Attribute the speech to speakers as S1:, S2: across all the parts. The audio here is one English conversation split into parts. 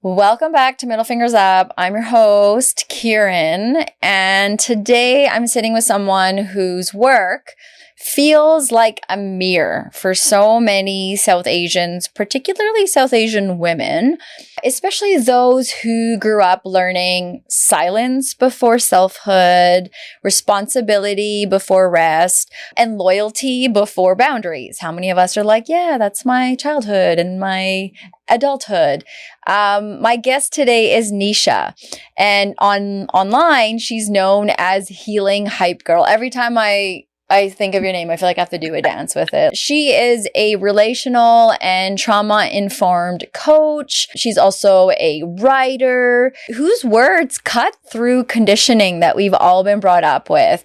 S1: Welcome back to Middle Fingers Up. I'm your host, Kieran, and today I'm sitting with someone whose work feels like a mirror for so many South Asians, particularly South Asian women, especially those who grew up learning silence before selfhood, responsibility before rest, and loyalty before boundaries. How many of us are like, yeah, that's my childhood and my adulthood? My guest today is Nisha, and online she's known as Healing Hype Girl. Every time I think of your name, I feel like I have to do a dance with it. She is a relational and trauma-informed coach. She's also a writer whose words cut through conditioning that we've all been brought up with.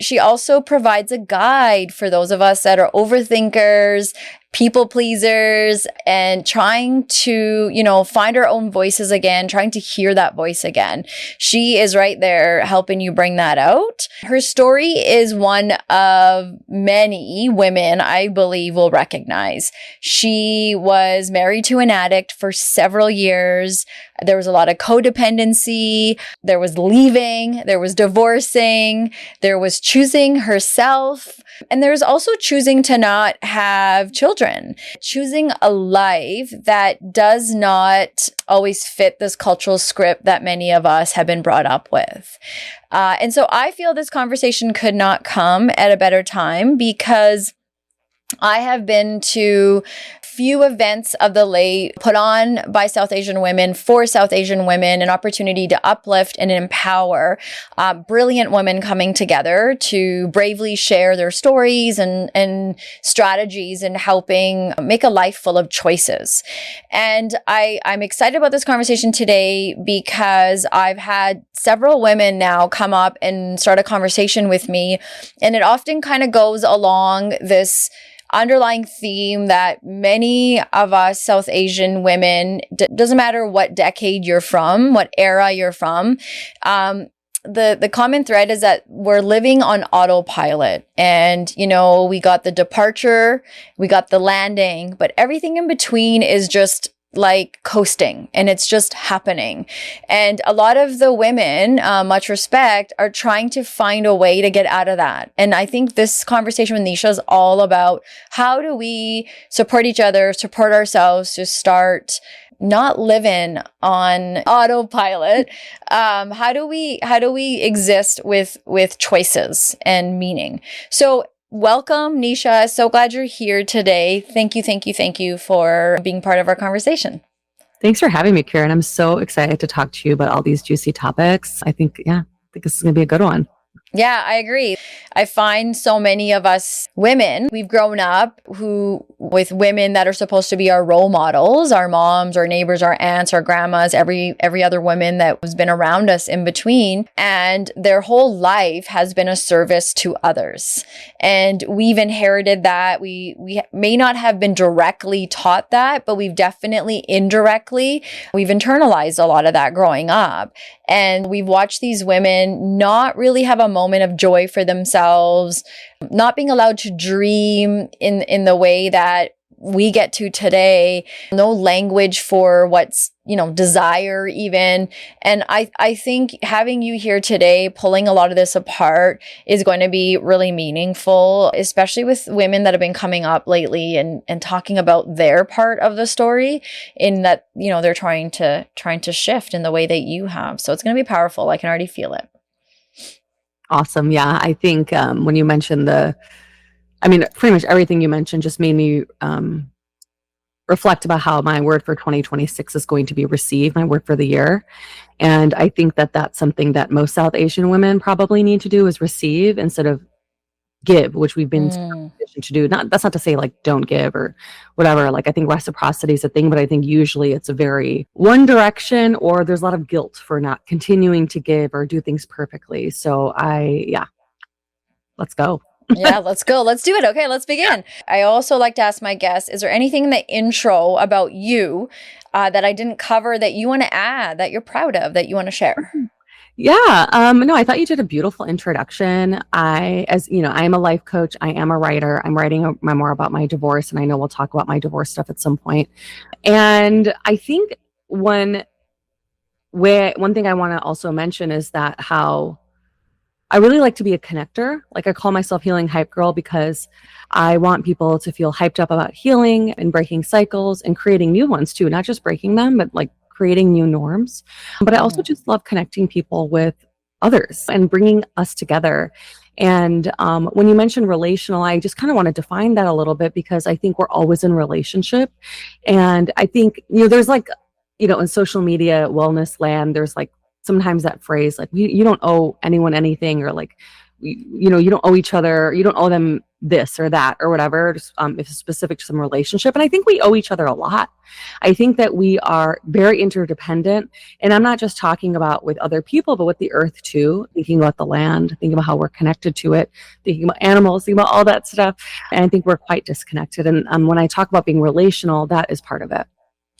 S1: She also provides a guide for those of us that are overthinkers, people pleasers, and trying to, find our own voices again, trying to hear that voice again. She is right there helping you bring that out. Her story is one of many women I believe will recognize. She was married to an addict for several years. There was a lot of codependency. There was leaving. There was divorcing. There was choosing herself. And there's also choosing to not have children, choosing a life that does not always fit this cultural script that many of us have been brought up with. And so I feel this conversation could not come at a better time because I have been to few events of the late put on by South Asian women for South Asian women, an opportunity to uplift and empower brilliant women coming together to bravely share their stories and strategies in helping make a life full of choices. And I'm excited about this conversation today because I've had several women now come up and start a conversation with me, and it often kind of goes along this underlying theme that many of us South Asian women, doesn't matter what decade you're from, what era you're from, the common thread is that we're living on autopilot. And, we got the departure, we got the landing, but everything in between is just like coasting, and it's just happening. And a lot of the women, much respect, are trying to find a way to get out of that. And I think this conversation with Nisha is all about how do we support each other, support ourselves to start not living on autopilot. How do we exist with choices and meaning? So welcome, Nisha. So glad you're here today. Thank you for being part of our conversation.
S2: Thanks for having me, Kieran. I'm so excited to talk to you about all these juicy topics. I think this is going to be a good one.
S1: Yeah, I agree. I find so many of us women, we've grown up with women that are supposed to be our role models, our moms, our neighbors, our aunts, our grandmas, every other woman that has been around us in between. And their whole life has been a service to others. And we've inherited that. We may not have been directly taught that, but we've definitely indirectly, we've internalized a lot of that growing up. And we've watched these women not really have a moment of joy for themselves, not being allowed to dream in the way that we get to today, no language for what's, desire even. And I think having you here today, pulling a lot of this apart is going to be really meaningful, especially with women that have been coming up lately and talking about their part of the story in that, they're trying to shift in the way that you have. So it's going to be powerful. I can already feel it.
S2: Awesome. Yeah. I think when you mentioned pretty much everything you mentioned just made me reflect about how my word for 2026 is going to be received, my word for the year. And I think that that's something that most South Asian women probably need to do is receive instead of give, which we've been
S1: Mm.
S2: conditioned to do. That's not to say like don't give or whatever. Like I think reciprocity is a thing, but I think usually it's a very one direction, or there's a lot of guilt for not continuing to give or do things perfectly. So let's go.
S1: Yeah, let's go. Let's do it. Okay, let's begin. I also like to ask my guests, is there anything in the intro about you that I didn't cover that you want to add, that you're proud of, that you want to share?
S2: Yeah. No, I thought you did a beautiful introduction. As you know, I am a life coach. I am a writer. I'm writing a memoir about my divorce, and I know we'll talk about my divorce stuff at some point. And I think one thing I want to also mention is that how I really like to be a connector. Like I call myself healing hype girl because I want people to feel hyped up about healing and breaking cycles and creating new ones too, not just breaking them, but like creating new norms. But I also just love connecting people with others and bringing us together. And when you mentioned relational, I just kind of want to define that a little bit because I think we're always in relationship. And I think, there's like, in social media wellness land, there's like sometimes that phrase, like you don't owe anyone anything, or like, you don't owe each other, you don't owe them this or that or whatever, just, if it's specific to some relationship. And I think we owe each other a lot. I think that we are very interdependent. And I'm not just talking about with other people, but with the earth too, thinking about the land, thinking about how we're connected to it, thinking about animals, thinking about all that stuff. And I think we're quite disconnected. And when I talk about being relational, that is part of it.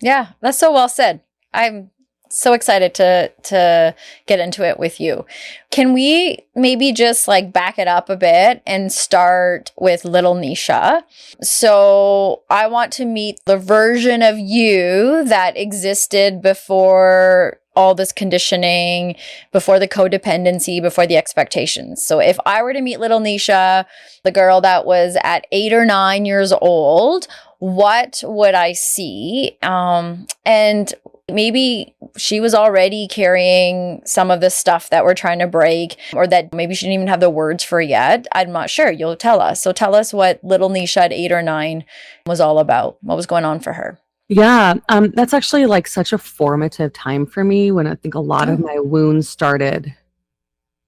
S1: Yeah, that's so well said. I'm so excited to get into it with you. Can we maybe just like back it up a bit and start with little Nisha? So I want to meet the version of you that existed before all this conditioning, before the codependency, before the expectations. So if I were to meet little Nisha, the girl that was at 8 or 9 years old, what would I see? And maybe she was already carrying some of the stuff that we're trying to break, or that maybe she didn't even have the words for yet. I'm not sure. You'll tell us. So tell us what little Nisha at 8 or 9 was all about. What was going on for her?
S2: Yeah, that's actually like such a formative time for me when I think a lot of my wounds started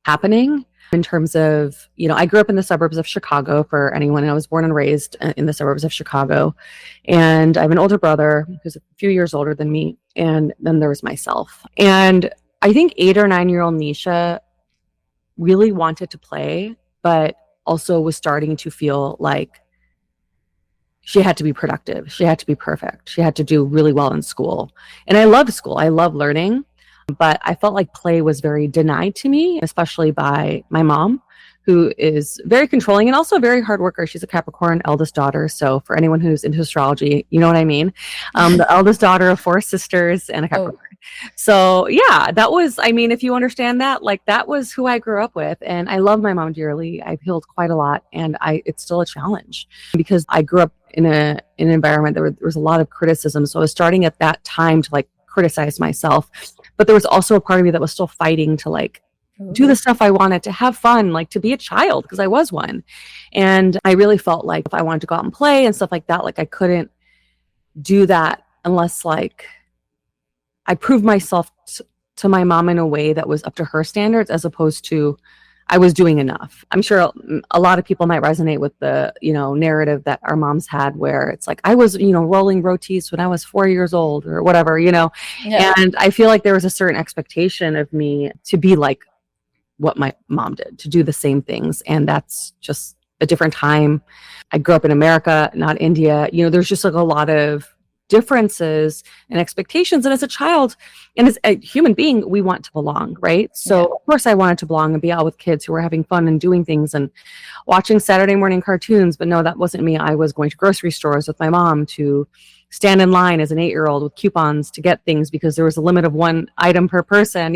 S2: happening. In terms of, I grew up in the suburbs of Chicago, for anyone. I was born and raised in the suburbs of Chicago. And I have an older brother who's a few years older than me. And then there was myself. And I think 8 or 9-year-old Nisha really wanted to play, but also was starting to feel like she had to be productive. She had to be perfect. She had to do really well in school. And I loved school. I love learning. But I felt like play was very denied to me, especially by my mom, who is very controlling and also a very hard worker. She's a Capricorn eldest daughter. So for anyone who's into astrology, you know what I mean? The eldest daughter of 4 sisters and a Capricorn. So yeah, that was, if you understand that, like that was who I grew up with. And I love my mom dearly. I've healed quite a lot, and it's still a challenge because I grew up in an environment there was a lot of criticism. So I was starting at that time to like criticize myself. But there was also a part of me that was still fighting to like do the stuff I wanted, to have fun, like to be a child, because I was one. And I really felt like if I wanted to go out and play and stuff like that, like I couldn't do that unless like I proved myself to my mom in a way that was up to her standards, as opposed to I was doing enough. I'm sure a lot of people might resonate with the, narrative that our moms had, where it's like, I was, rolling rotis when I was 4 years old or whatever, Yeah. And I feel like there was a certain expectation of me to be like what my mom did, to do the same things. And that's just a different time. I grew up in America, not India. There's just like a lot of differences and expectations. And as a child and as a human being, we want to belong, right? So of course I wanted to belong and be out with kids who were having fun and doing things and watching Saturday morning cartoons. But no, that wasn't me. I was going to grocery stores with my mom to stand in line as an 8-year-old with coupons to get things because there was a limit of 1 item per person.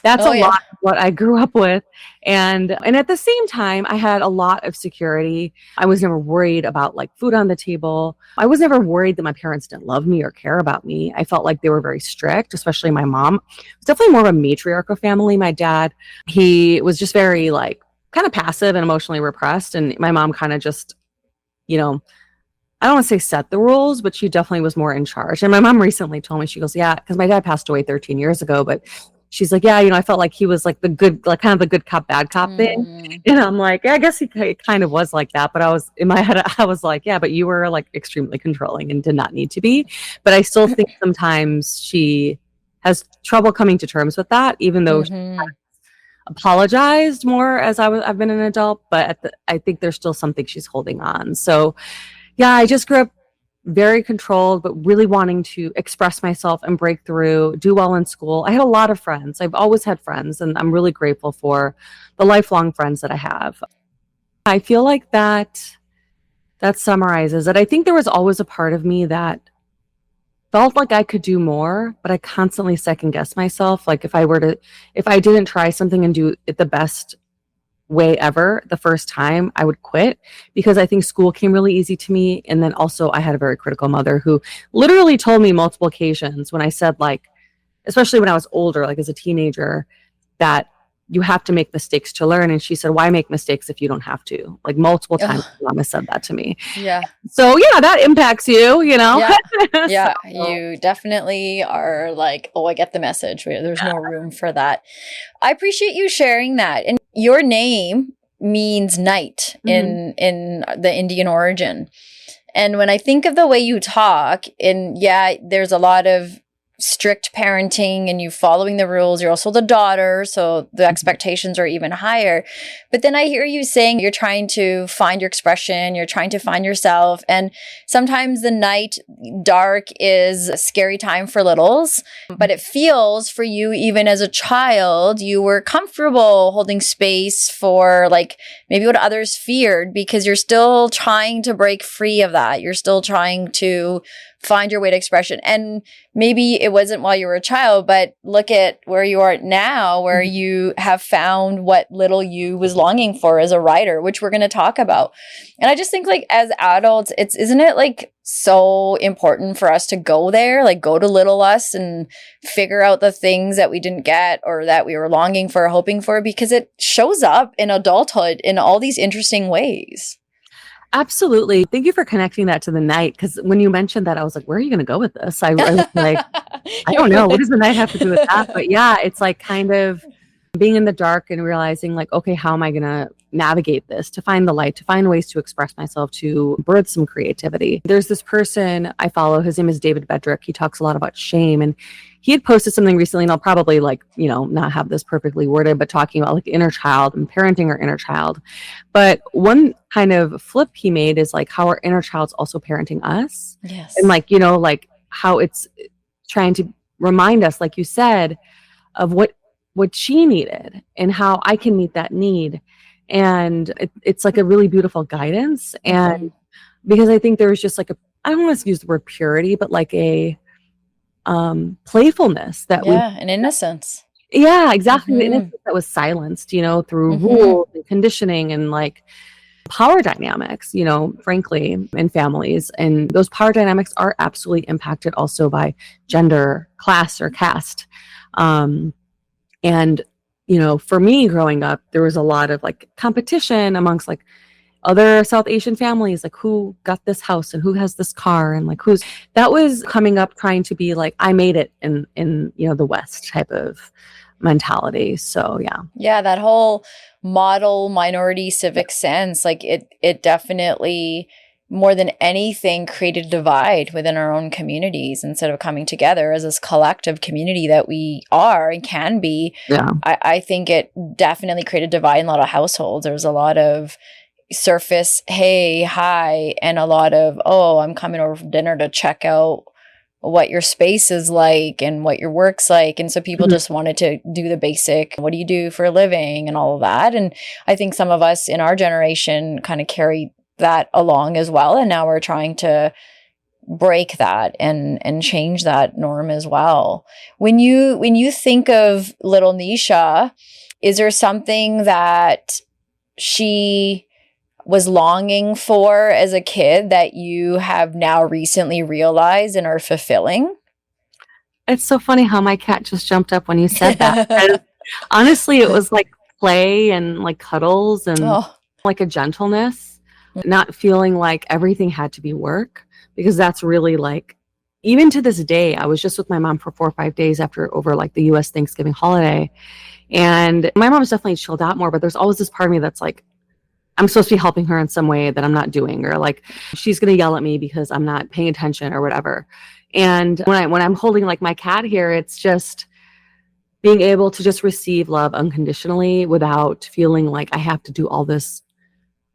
S2: That's a lot of what I grew up with. And at the same time, I had a lot of security. I was never worried about like food on the table. I was never worried that my parents didn't love me or care about me. I felt like they were very strict, especially my mom. It was definitely more of a matriarchal family. My dad, he was just very like kind of passive and emotionally repressed. And my mom kind of just, I don't want to say set the rules, but she definitely was more in charge. And my mom recently told me, she goes, yeah, because my dad passed away 13 years ago, but she's like, yeah, I felt like he was like the good, like kind of the good cop, bad cop thing.
S1: Mm.
S2: And I'm like, yeah, I guess he kind of was like that. But I was in my head, I was like, yeah, but you were like extremely controlling and did not need to be. But I still think sometimes she has trouble coming to terms with that, even though she apologized more as I've been an adult. But I think there's still something she's holding on. So yeah, I just grew up very controlled, but really wanting to express myself and break through, do well in school. I had a lot of friends. I've always had friends, and I'm really grateful for the lifelong friends that I have. I feel like that summarizes it. I think there was always a part of me that felt like I could do more, but I constantly second guess myself. Like if I didn't try something and do it the best way ever the first time, I would quit, because I think school came really easy to me. And then also I had a very critical mother who literally told me multiple occasions when I said, like, especially when I was older, like as a teenager, that you have to make mistakes to learn. And she said, why make mistakes if you don't have to? Like multiple times mama said that to me.
S1: Yeah.
S2: So yeah, that impacts you,
S1: Yeah. Yeah.
S2: So,
S1: You definitely are like, oh, I get the message. There's no room for that. I appreciate you sharing that. And your name means night in the Indian origin. And when I think of the way you talk, and yeah, there's a lot of strict parenting and you following the rules. You're also the daughter, so the expectations are even higher. But then I hear you saying you're trying to find your expression, you're trying to find yourself. And sometimes the night dark is a scary time for littles, but it feels for you, even as a child, you were comfortable holding space for like maybe what others feared, because you're still trying to break free of that. You're still trying to find your way to expression. And maybe it wasn't while you were a child, but look at where you are now, where you have found what little you was longing for as a writer, which we're going to talk about. And I just think like as adults, isn't it like so important for us to go there, like go to little us and figure out the things that we didn't get or that we were longing for, or hoping for, because it shows up in adulthood in all these interesting ways.
S2: Absolutely. Thank you for connecting that to the night. Because when you mentioned that, I was like, where are you going to go with this? I was like, I don't know. What does the night have to do with that? But yeah, it's like kind of being in the dark and realizing like, okay, how am I going to navigate this, to find the light, to find ways to express myself, to birth some creativity. There's this person I follow. His name is David Bedrick. He talks a lot about shame. And he had posted something recently, and I'll probably not have this perfectly worded, but talking about like inner child and parenting our inner child. But one kind of flip he made is like how our inner child's also parenting us.
S1: Yes.
S2: And like, like how it's trying to remind us, like you said, of what she needed and how I can meet that need. And it's like a really beautiful guidance. And because I think there's just like I don't want to use the word purity, but like a playfulness that
S1: an innocence.
S2: Yeah, exactly. The innocence that was silenced, through rules and conditioning and like power dynamics, frankly, in families. And those power dynamics are absolutely impacted also by gender, class, or caste. And, for me growing up, there was a lot of like competition amongst like other South Asian families, like who got this house and who has this car and like that was coming up trying to be like, I made it in, the West type of mentality. So, yeah.
S1: Yeah. That whole model minority civic sense, like it definitely more than anything created a divide within our own communities instead of coming together as this collective community that we are and can be.
S2: Yeah.
S1: I think it definitely created a divide in a lot of households. There was a lot of surface, hey, hi, and a lot of, oh, I'm coming over for dinner to check out what your space is like and what your work's like. And so people just wanted to do the basic, what do you do for a living and all of that. And I think some of us in our generation kind of carried that along as well. And now we're trying to break that and change that norm as well. When you think of little Nisha, is there something that she was longing for as a kid that you have now recently realized and are fulfilling?
S2: It's so funny how my cat just jumped up when you said that. Honestly, it was like play and like cuddles and like a gentleness, not feeling like everything had to be work, because that's really like even to this day, I was just with my mom for 4 or 5 days over like the US Thanksgiving holiday. And my mom's definitely chilled out more, but there's always this part of me that's like, I'm supposed to be helping her in some way that I'm not doing, or like she's going to yell at me because I'm not paying attention or whatever. And when I'm holding like my cat here, it's just being able to just receive love unconditionally without feeling like I have to do all this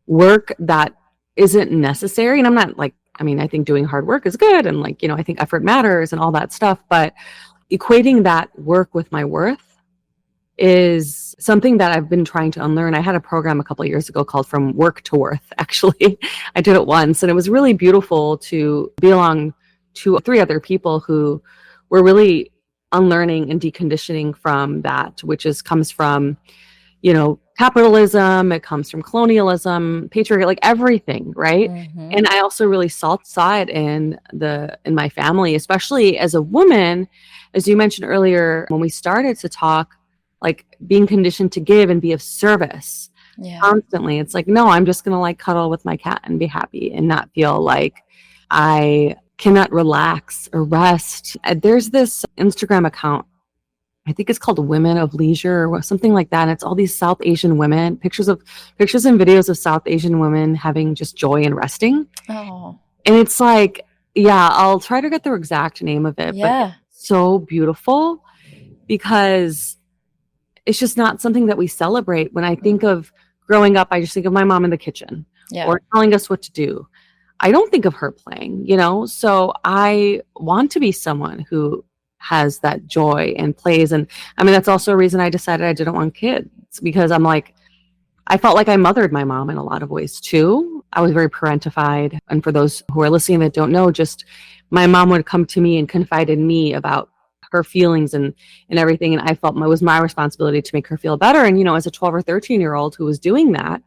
S2: work that isn't necessary. And I'm not like, I mean, I think doing hard work is good. And like, I think effort matters and all that stuff. But equating that work with my worth is something that I've been trying to unlearn. I had a program a couple of years ago called From Work to Worth, actually. I did it once, and it was really beautiful to be along 2 or 3 other people who were really unlearning and deconditioning from that, which comes from, capitalism, it comes from colonialism, patriarchy, like everything, right?
S1: Mm-hmm.
S2: And I also really saw it in my family, especially as a woman, as you mentioned earlier, when we started to talk, like being conditioned to give and be of service constantly. It's like, no, I'm just going to like cuddle with my cat and be happy and not feel like I cannot relax or rest. There's this Instagram account, I think it's called Women of Leisure or something like that. And it's all these South Asian women, pictures and videos of South Asian women having just joy and resting.
S1: Oh.
S2: And it's like, yeah, I'll try to get the exact name of it, but it's so beautiful because it's just not something that we celebrate. When I think of growing up, I just think of my mom in the kitchen or telling us what to do. I don't think of her playing, so I want to be someone who has that joy and plays. And I mean, that's also a reason I decided I didn't want kids, because I'm like, I felt like I mothered my mom in a lot of ways too. I was very parentified. And for those who are listening that don't know, just my mom would come to me and confide in me about her feelings and everything. And I felt it was my responsibility to make her feel better. And, as a 12 or 13-year-old who was doing that,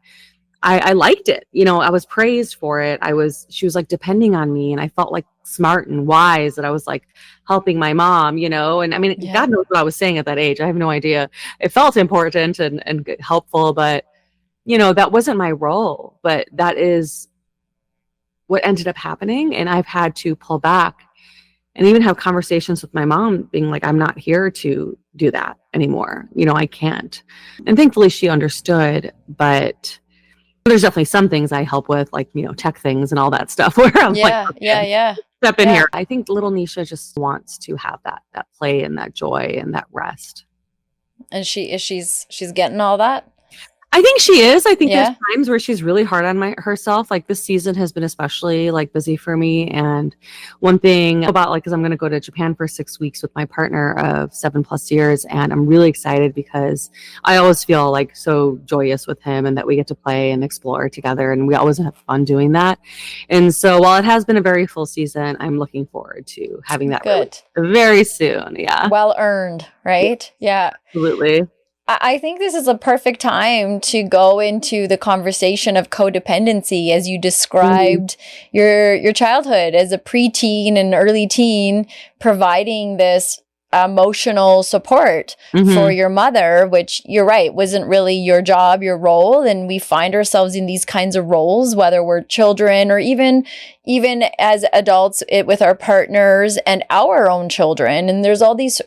S2: I liked it. I was praised for it. She was like depending on me, and I felt like smart and wise that I was like helping my mom, and I mean, God knows what I was saying at that age. I have no idea. It felt important and helpful, but that wasn't my role, but that is what ended up happening. And I've had to pull back and even have conversations with my mom being like, I'm not here to do that anymore. I can't. And thankfully she understood, but there's definitely some things I help with, like, tech things and all that stuff where I'm like, okay, step in here. I think little Nisha just wants to have that play and that joy and that rest.
S1: And she's getting all that?
S2: I think she is. I think there's times where she's really hard on herself. Like this season has been especially like busy for me. And one thing about because I'm going to go to Japan for 6 weeks with my partner of 7+ years. And I'm really excited because I always feel like so joyous with him and that we get to play and explore together. And we always have fun doing that. And so while it has been a very full season, I'm looking forward to having that very soon. Yeah.
S1: Well earned, right? Yeah.
S2: Absolutely.
S1: I think this is a perfect time to go into the conversation of codependency as you described your childhood as a preteen and early teen, providing this emotional support for your mother, which you're right, wasn't really your job, your role. And we find ourselves in these kinds of roles, whether we're children or even as adults with our partners and our own children. And there's all these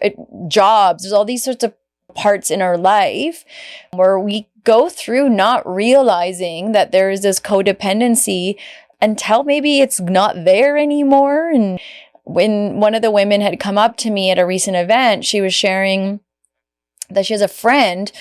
S1: jobs, there's all these sorts of parts in our life where we go through not realizing that there is this codependency until maybe it's not there anymore. And when one of the women had come up to me at a recent event, she was sharing that she has a friend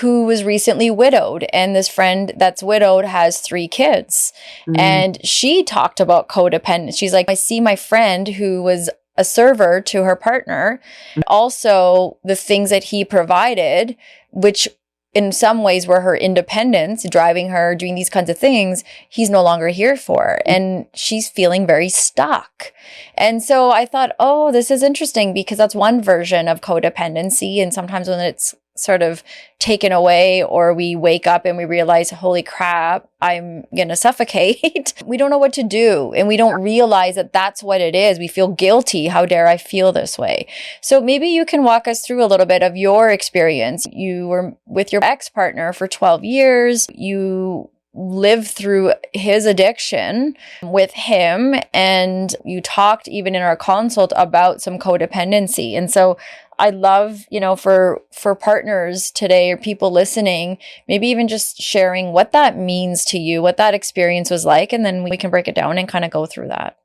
S1: who was recently widowed, and this friend that's widowed has 3 kids. And she talked about codependence. She's like, I see my friend who was a server to her partner, also the things that he provided, which in some ways were her independence, driving her, doing these kinds of things, he's no longer here for. And she's feeling very stuck. And so I thought, oh, this is interesting because that's one version of codependency. And sometimes when it's sort of taken away or we wake up and we realize, holy crap, I'm going to suffocate. We don't know what to do. And we don't realize that that's what it is. We feel guilty. How dare I feel this way? So maybe you can walk us through a little bit of your experience. You were with your ex-partner for 12 years. You lived through his addiction with him, and you talked even in our consult about some codependency. And so I love, for partners today or people listening, maybe even just sharing what that means to you, what that experience was like, and then we can break it down and kind of go through that.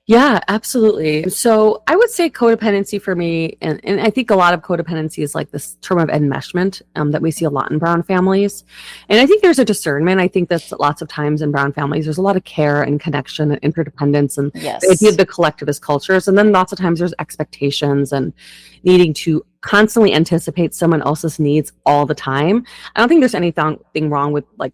S2: Yeah, absolutely. So I would say codependency for me, and I think a lot of codependency is like this term of enmeshment that we see a lot in brown families. And I think there's a discernment. I think that lots of times in brown families, there's a lot of care and connection and interdependence and
S1: Yes.
S2: the idea of the collectivist cultures. And then lots of times there's expectations and needing to constantly anticipate someone else's needs all the time. I don't think there's anything wrong with like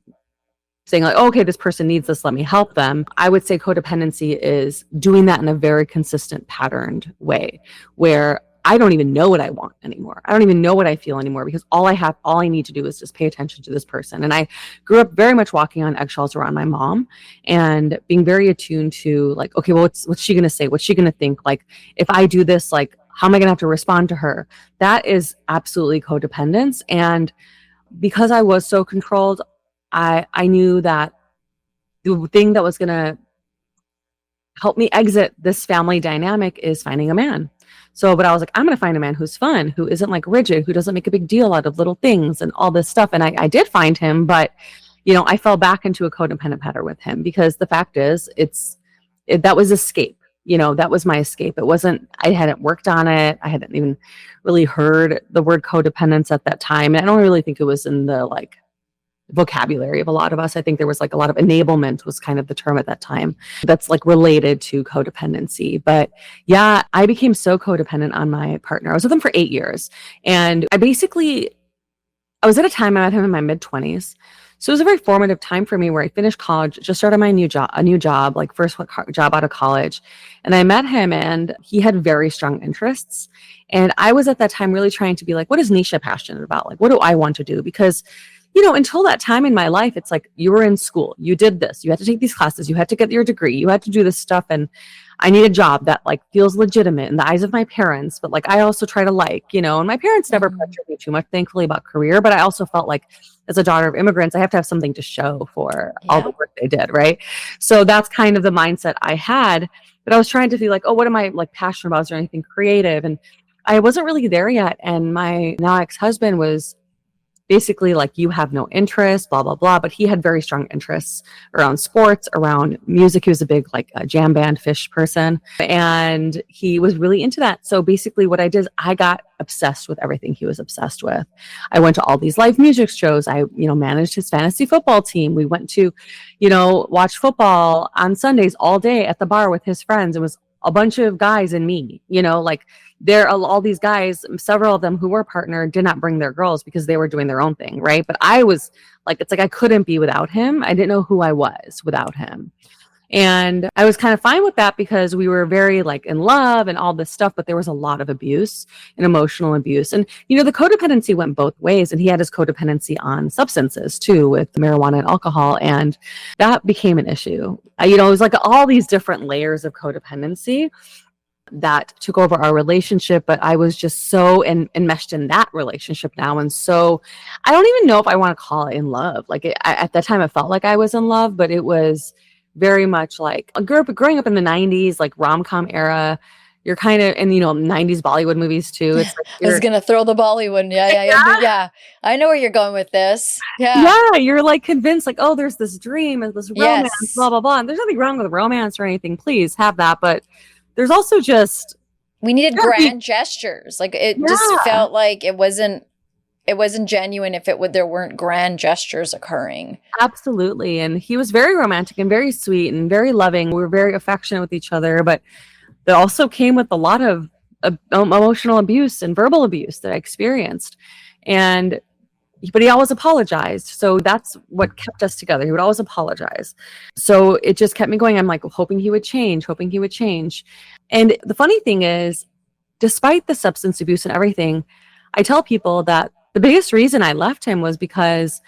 S2: saying like, oh, okay, this person needs this, let me help them. I would say codependency is doing that in a very consistent patterned way where I don't even know what I want anymore. I don't even know what I feel anymore because all I need to do is just pay attention to this person. And I grew up very much walking on eggshells around my mom and being very attuned to like, okay, well, what's she going to say? What's she going to think? Like, if I do this, like, how am I going to have to respond to her? That is absolutely codependence. And because I was so controlled, I knew that the thing that was going to help me exit this family dynamic is finding a man. But I was like, I'm going to find a man who's fun, who isn't like rigid, who doesn't make a big deal out of little things and all this stuff. And I did find him, but I fell back into a codependent pattern with him because the fact is that was escape. That was my escape. It wasn't, I hadn't worked on it. I hadn't even really heard the word codependence at that time. And I don't really think it was in the like vocabulary of a lot of us. I think there was like a lot of enablement was kind of the term at that time that's like related to codependency. But yeah, I became so codependent on my partner. I was with him for 8 years. And I was at a time, I met him in my mid-20s. So it was a very formative time for me where I finished college, just started my a new job, like first job out of college. And I met him and he had very strong interests. And I was at that time really trying to be like, what is Nisha passionate about? Like, what do I want to do? Because until that time in my life, it's like you were in school, you did this, you had to take these classes, you had to get your degree, you had to do this stuff. And I need a job that like feels legitimate in the eyes of my parents. But like, I also try to and my parents never pressured me too much, thankfully, about career. But I also felt like as a daughter of immigrants, I have to have something to show for all the work they did. Right. So that's kind of the mindset I had. But I was trying to feel like, oh, what am I like passionate about? Is there anything creative? And I wasn't really there yet. And my now ex-husband was basically like, you have no interest, blah, blah, blah. But he had very strong interests around sports, around music. He was a big like jam band Fish person. And he was really into that. So basically what I did is I got obsessed with everything he was obsessed with. I went to all these live music shows. I, managed his fantasy football team. We went to, watch football on Sundays all day at the bar with his friends. It was a bunch of guys and me, there are all these guys, several of them who were partnered did not bring their girls because they were doing their own thing. Right. But I was like, it's like, I couldn't be without him. I didn't know who I was without him. And I was kind of fine with that because we were very like in love and all this stuff, but there was a lot of abuse and emotional abuse. And, the codependency went both ways. And he had his codependency on substances too, with marijuana and alcohol. And that became an issue. It was like all these different layers of codependency that took over our relationship, but I was just so enmeshed in that relationship now. And so I don't even know if I want to call it in love. Like at that time, it felt like I was in love, but it was very much like growing up in the 90s, like rom-com era. You're kind of, and 90s Bollywood movies too. It's like
S1: I was going to throw the Bollywood. Yeah. I know where you're going with this.
S2: Yeah. You're like convinced like, oh, there's this dream and this romance, blah, blah, blah. And there's nothing wrong with romance or anything. Please have that. But there's also just
S1: we needed grand gestures. Like it just felt like it wasn't genuine if there weren't grand gestures occurring.
S2: Absolutely. And he was very romantic and very sweet and very loving. We were very affectionate with each other, but that also came with a lot of emotional abuse and verbal abuse that I experienced. But he always apologized. So that's what kept us together. He would always apologize. So it just kept me going. I'm like hoping he would change. And the funny thing is, despite the substance abuse and everything, I tell people that the biggest reason I left him was because,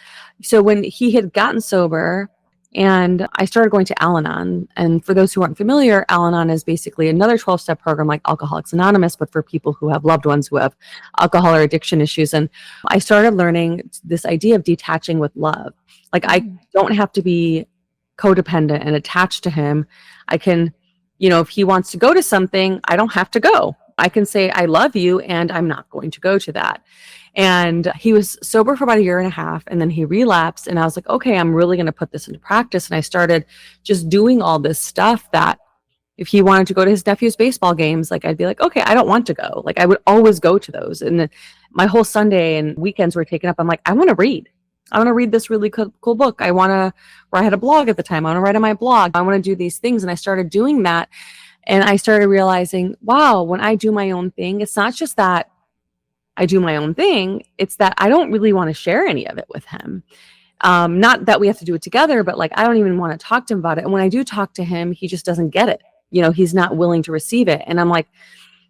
S2: so when he had gotten sober And I started going to Al-Anon. And for those who aren't familiar, Al-Anon is basically another 12-step program like Alcoholics Anonymous, but for people who have loved ones who have alcohol or addiction issues. And I started learning this idea of detaching with love. Like I don't have to be codependent and attached to him. I can, if he wants to go to something, I don't have to go. I can say, I love you, and I'm not going to go to that. And he was sober for about 1.5 years, and then he relapsed. And I was like, okay, I'm really going to put this into practice. And I started just doing all this stuff that if he wanted to go to his nephew's baseball games, like I'd be like, okay, I don't want to go. Like I would always go to those. And my whole Sunday and weekends were taken up. I'm like, I want to read. I want to read this really cool book. I had a blog at the time. I want to write on my blog. I want to do these things. And I started doing that. And I started realizing, wow, when I do my own thing, it's not just that I do my own thing. It's that I don't really want to share any of it with him. Not that we have to do it together, but like, I don't even want to talk to him about it. And when I do talk to him, he just doesn't get it. He's not willing to receive it. And I'm like,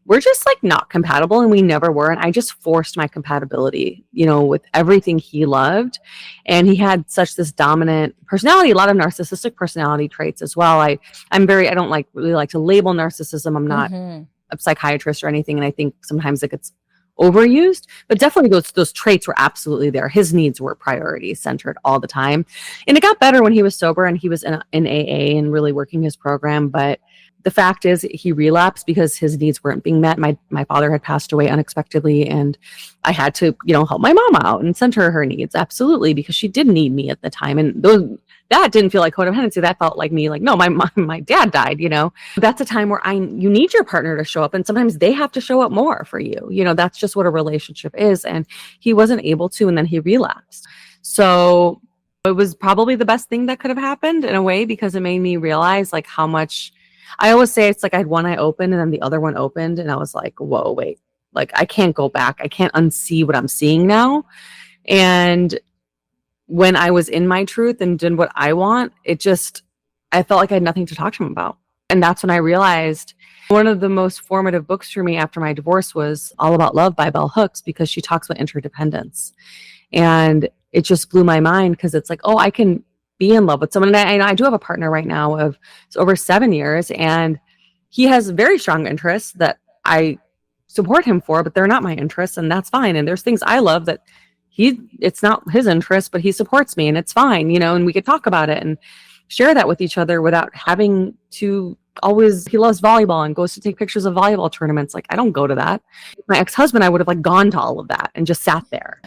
S2: we're just like not compatible, and we never were. And I just forced my compatibility, with everything he loved. And he had such this dominant personality, a lot of narcissistic personality traits as well. I don't really like to label narcissism. I'm not a psychiatrist or anything. And I think sometimes it gets overused, but definitely those traits were absolutely there. His needs were priority centered all the time. And it got better when he was sober and he was in AA and really working his program. But the fact is he relapsed because his needs weren't being met. My father had passed away unexpectedly, and I had to, help my mom out and send her needs. Absolutely. Because she did need me at the time. And that didn't feel like codependency. That felt like me, like, no, my dad died, That's a time where you need your partner to show up, and sometimes they have to show up more for you. That's just what a relationship is. And he wasn't able to, and then he relapsed. So it was probably the best thing that could have happened in a way, because it made me realize like how much. I always say it's like I had one eye open and then the other one opened, and I was like, whoa, wait, like I can't go back. I can't unsee what I'm seeing now. And when I was in my truth and did what I want, I felt like I had nothing to talk to him about. And that's when I realized one of the most formative books for me after my divorce was All About Love by Bell Hooks, because she talks about interdependence. And it just blew my mind, because it's like, oh, I can be in love with someone. And I do have a partner right now of over 7 years, and he has very strong interests that I support him for, but they're not my interests, and that's fine. And there's things I love that it's not his interest, but he supports me, and it's fine, and we could talk about it and share that with each other without having to he loves volleyball and goes to take pictures of volleyball tournaments. Like, I don't go to that. My ex-husband, I would have like gone to all of that and just sat there.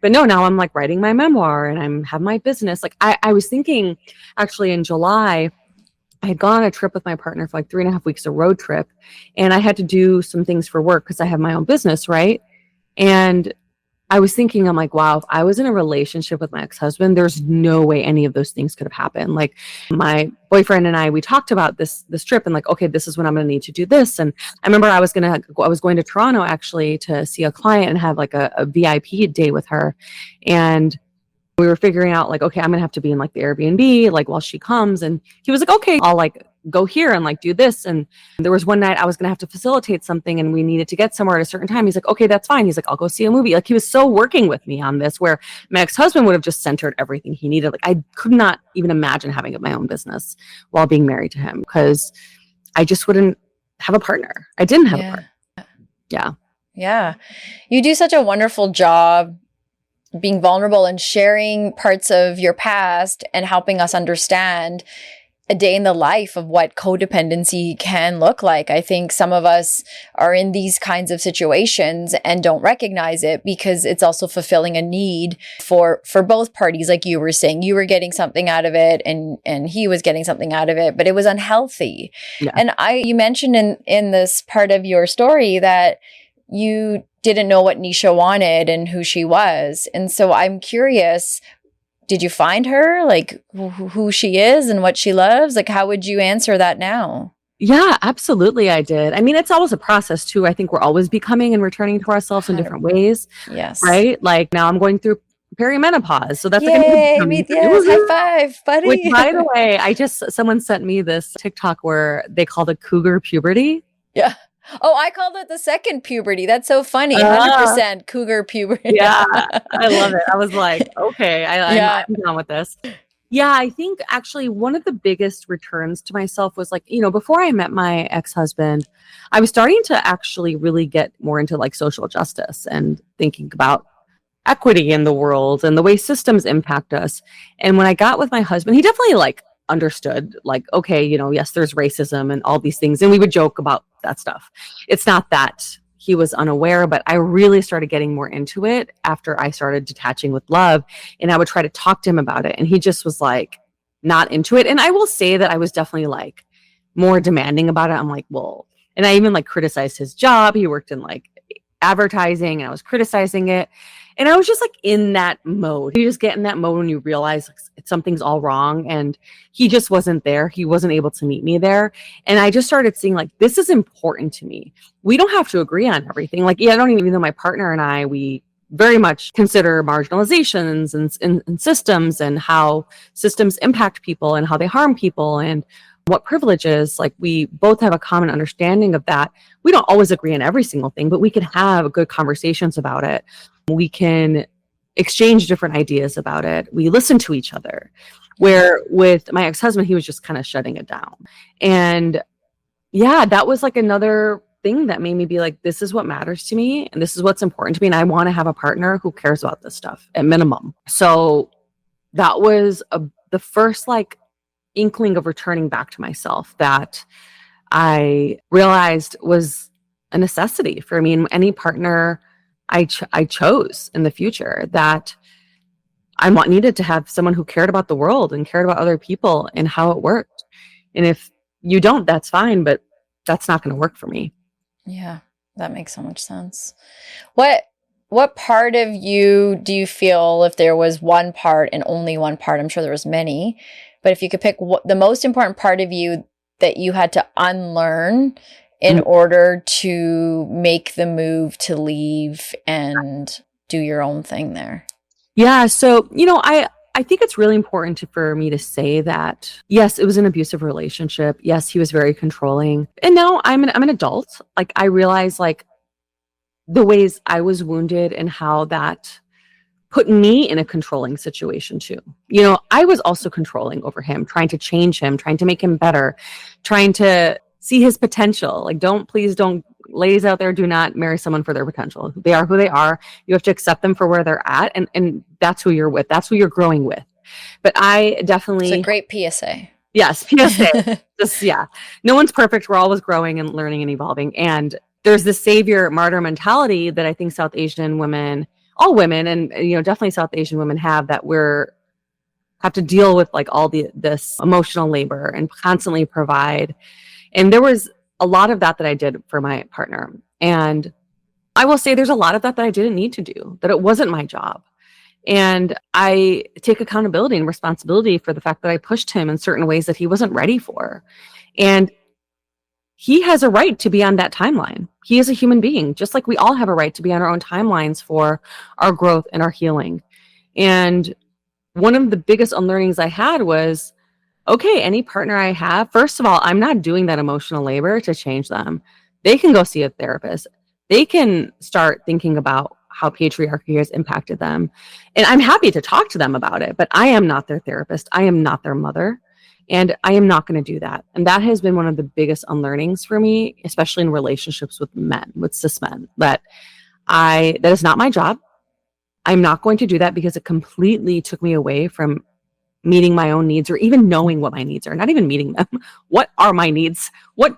S2: But no, now I'm like writing my memoir and have my business. Like I was thinking actually in July, I had gone on a trip with my partner for like 3.5 weeks, a road trip. And I had to do some things for work because I have my own business, right? And I was thinking, I'm like, wow, if I was in a relationship with my ex-husband, there's no way any of those things could have happened. Like my boyfriend and I, we talked about this trip and like, okay, this is when I'm going to need to do this. And I remember I was going to Toronto actually to see a client and have like a VIP day with her. And we were figuring out like, okay, I'm going to have to be in like the Airbnb, like while she comes. And he was like, okay, I'll like go here and like do this. And there was one night I was going to have to facilitate something and we needed to get somewhere at a certain time. He's like, okay, that's fine. He's like, I'll go see a movie. Like he was so working with me on this, where my ex-husband would have just centered everything he needed. Like I could not even imagine having my own business while being married to him, because I just wouldn't have a partner. I didn't have a partner. Yeah.
S1: Yeah. You do such a wonderful job being vulnerable and sharing parts of your past and helping us understand a day in the life of what codependency can look like. I think some of us are in these kinds of situations and don't recognize it because it's also fulfilling a need for both parties. Like you were saying, you were getting something out of it and he was getting something out of it, but it was unhealthy. Yeah. And you mentioned in this part of your story that you didn't know what Nisha wanted and who she was. And so I'm curious, did you find her, like who she is and what she loves? Like, how would you answer that now?
S2: Yeah, absolutely. I did. I mean, it's always a process too. I think we're always becoming and returning to ourselves in different ways.
S1: Yes.
S2: Right. Like now I'm going through perimenopause. So that's
S1: Yay, yes, high five, buddy.
S2: Which, by the way, someone sent me this TikTok where they called it cougar puberty.
S1: Yeah. Oh, I called it the second puberty. That's so funny. 100% cougar puberty.
S2: Yeah, I love it. I was like, okay, I'm down with this. Yeah, I think actually one of the biggest returns to myself was like, before I met my ex-husband, I was starting to actually really get more into like social justice and thinking about equity in the world and the way systems impact us. And when I got with my husband, he definitely like understood like, okay, yes, there's racism and all these things. And we would joke about that stuff. It's not that he was unaware, but I really started getting more into it after I started detaching with love. And I would try to talk to him about it. And he just was like not into it. And I will say that I was definitely like more demanding about it. I'm like, well, and I even like criticized his job. He worked in like advertising and I was criticizing it. And I was just like in that mode. You just get in that mode when you realize like, something's all wrong. And he just wasn't there. He wasn't able to meet me there. And I just started seeing like, this is important to me. We don't have to agree on everything. Like, yeah, I don't even know my partner and I, we very much consider marginalizations and systems and how systems impact people and how they harm people and what privilege is. Like we both have a common understanding of that. We don't always agree on every single thing, but we can have good conversations about it. We can exchange different ideas about it. We listen to each other. Where with my ex-husband, he was just kind of shutting it down. And yeah, that was like another thing that made me be like, this is what matters to me. And this is what's important to me. And I want to have a partner who cares about this stuff at minimum. So that was the first like inkling of returning back to myself that I realized was a necessity for me and any partner I chose in the future, that I needed to have someone who cared about the world and cared about other people and how it worked. And if you don't, that's fine, but that's not going to work for me.
S1: Yeah, that makes so much sense. What part of you do you feel, if there was one part and only one part, I'm sure there was many, but if you could pick the most important part of you that you had to unlearn in order to make the move to leave and do your own thing there?
S2: Yeah. So, I think it's really important for me to say that, yes, it was an abusive relationship. Yes, he was very controlling. And now I'm an adult. Like I realize like the ways I was wounded and how that put me in a controlling situation too. I was also controlling over him, trying to change him, trying to make him better, trying to see his potential. Like, please don't, ladies out there, do not marry someone for their potential. They are who they are. You have to accept them for where they're at. And that's who you're with. That's who you're growing with. But I definitely.
S1: It's a great PSA.
S2: Yes, PSA. Just, yeah. No one's perfect. We're always growing and learning and evolving. And there's this savior martyr mentality that I think South Asian women, all women, and definitely South Asian women have to deal with like all this emotional labor and constantly provide. And there was a lot of that I did for my partner. And I will say there's a lot of that I didn't need to do, that it wasn't my job. And I take accountability and responsibility for the fact that I pushed him in certain ways that he wasn't ready for. And he has a right to be on that timeline. He is a human being, just like we all have a right to be on our own timelines for our growth and our healing. And one of the biggest unlearnings I had was, okay, any partner I have, first of all, I'm not doing that emotional labor to change them. They can go see a therapist. They can start thinking about how patriarchy has impacted them. And I'm happy to talk to them about it, but I am not their therapist. I am not their mother. And I am not going to do that. And that has been one of the biggest unlearnings for me, especially in relationships with men, with cis men, that is not my job. I'm not going to do that because it completely took me away from meeting my own needs or even knowing what my needs are, not even meeting them. What are my needs? What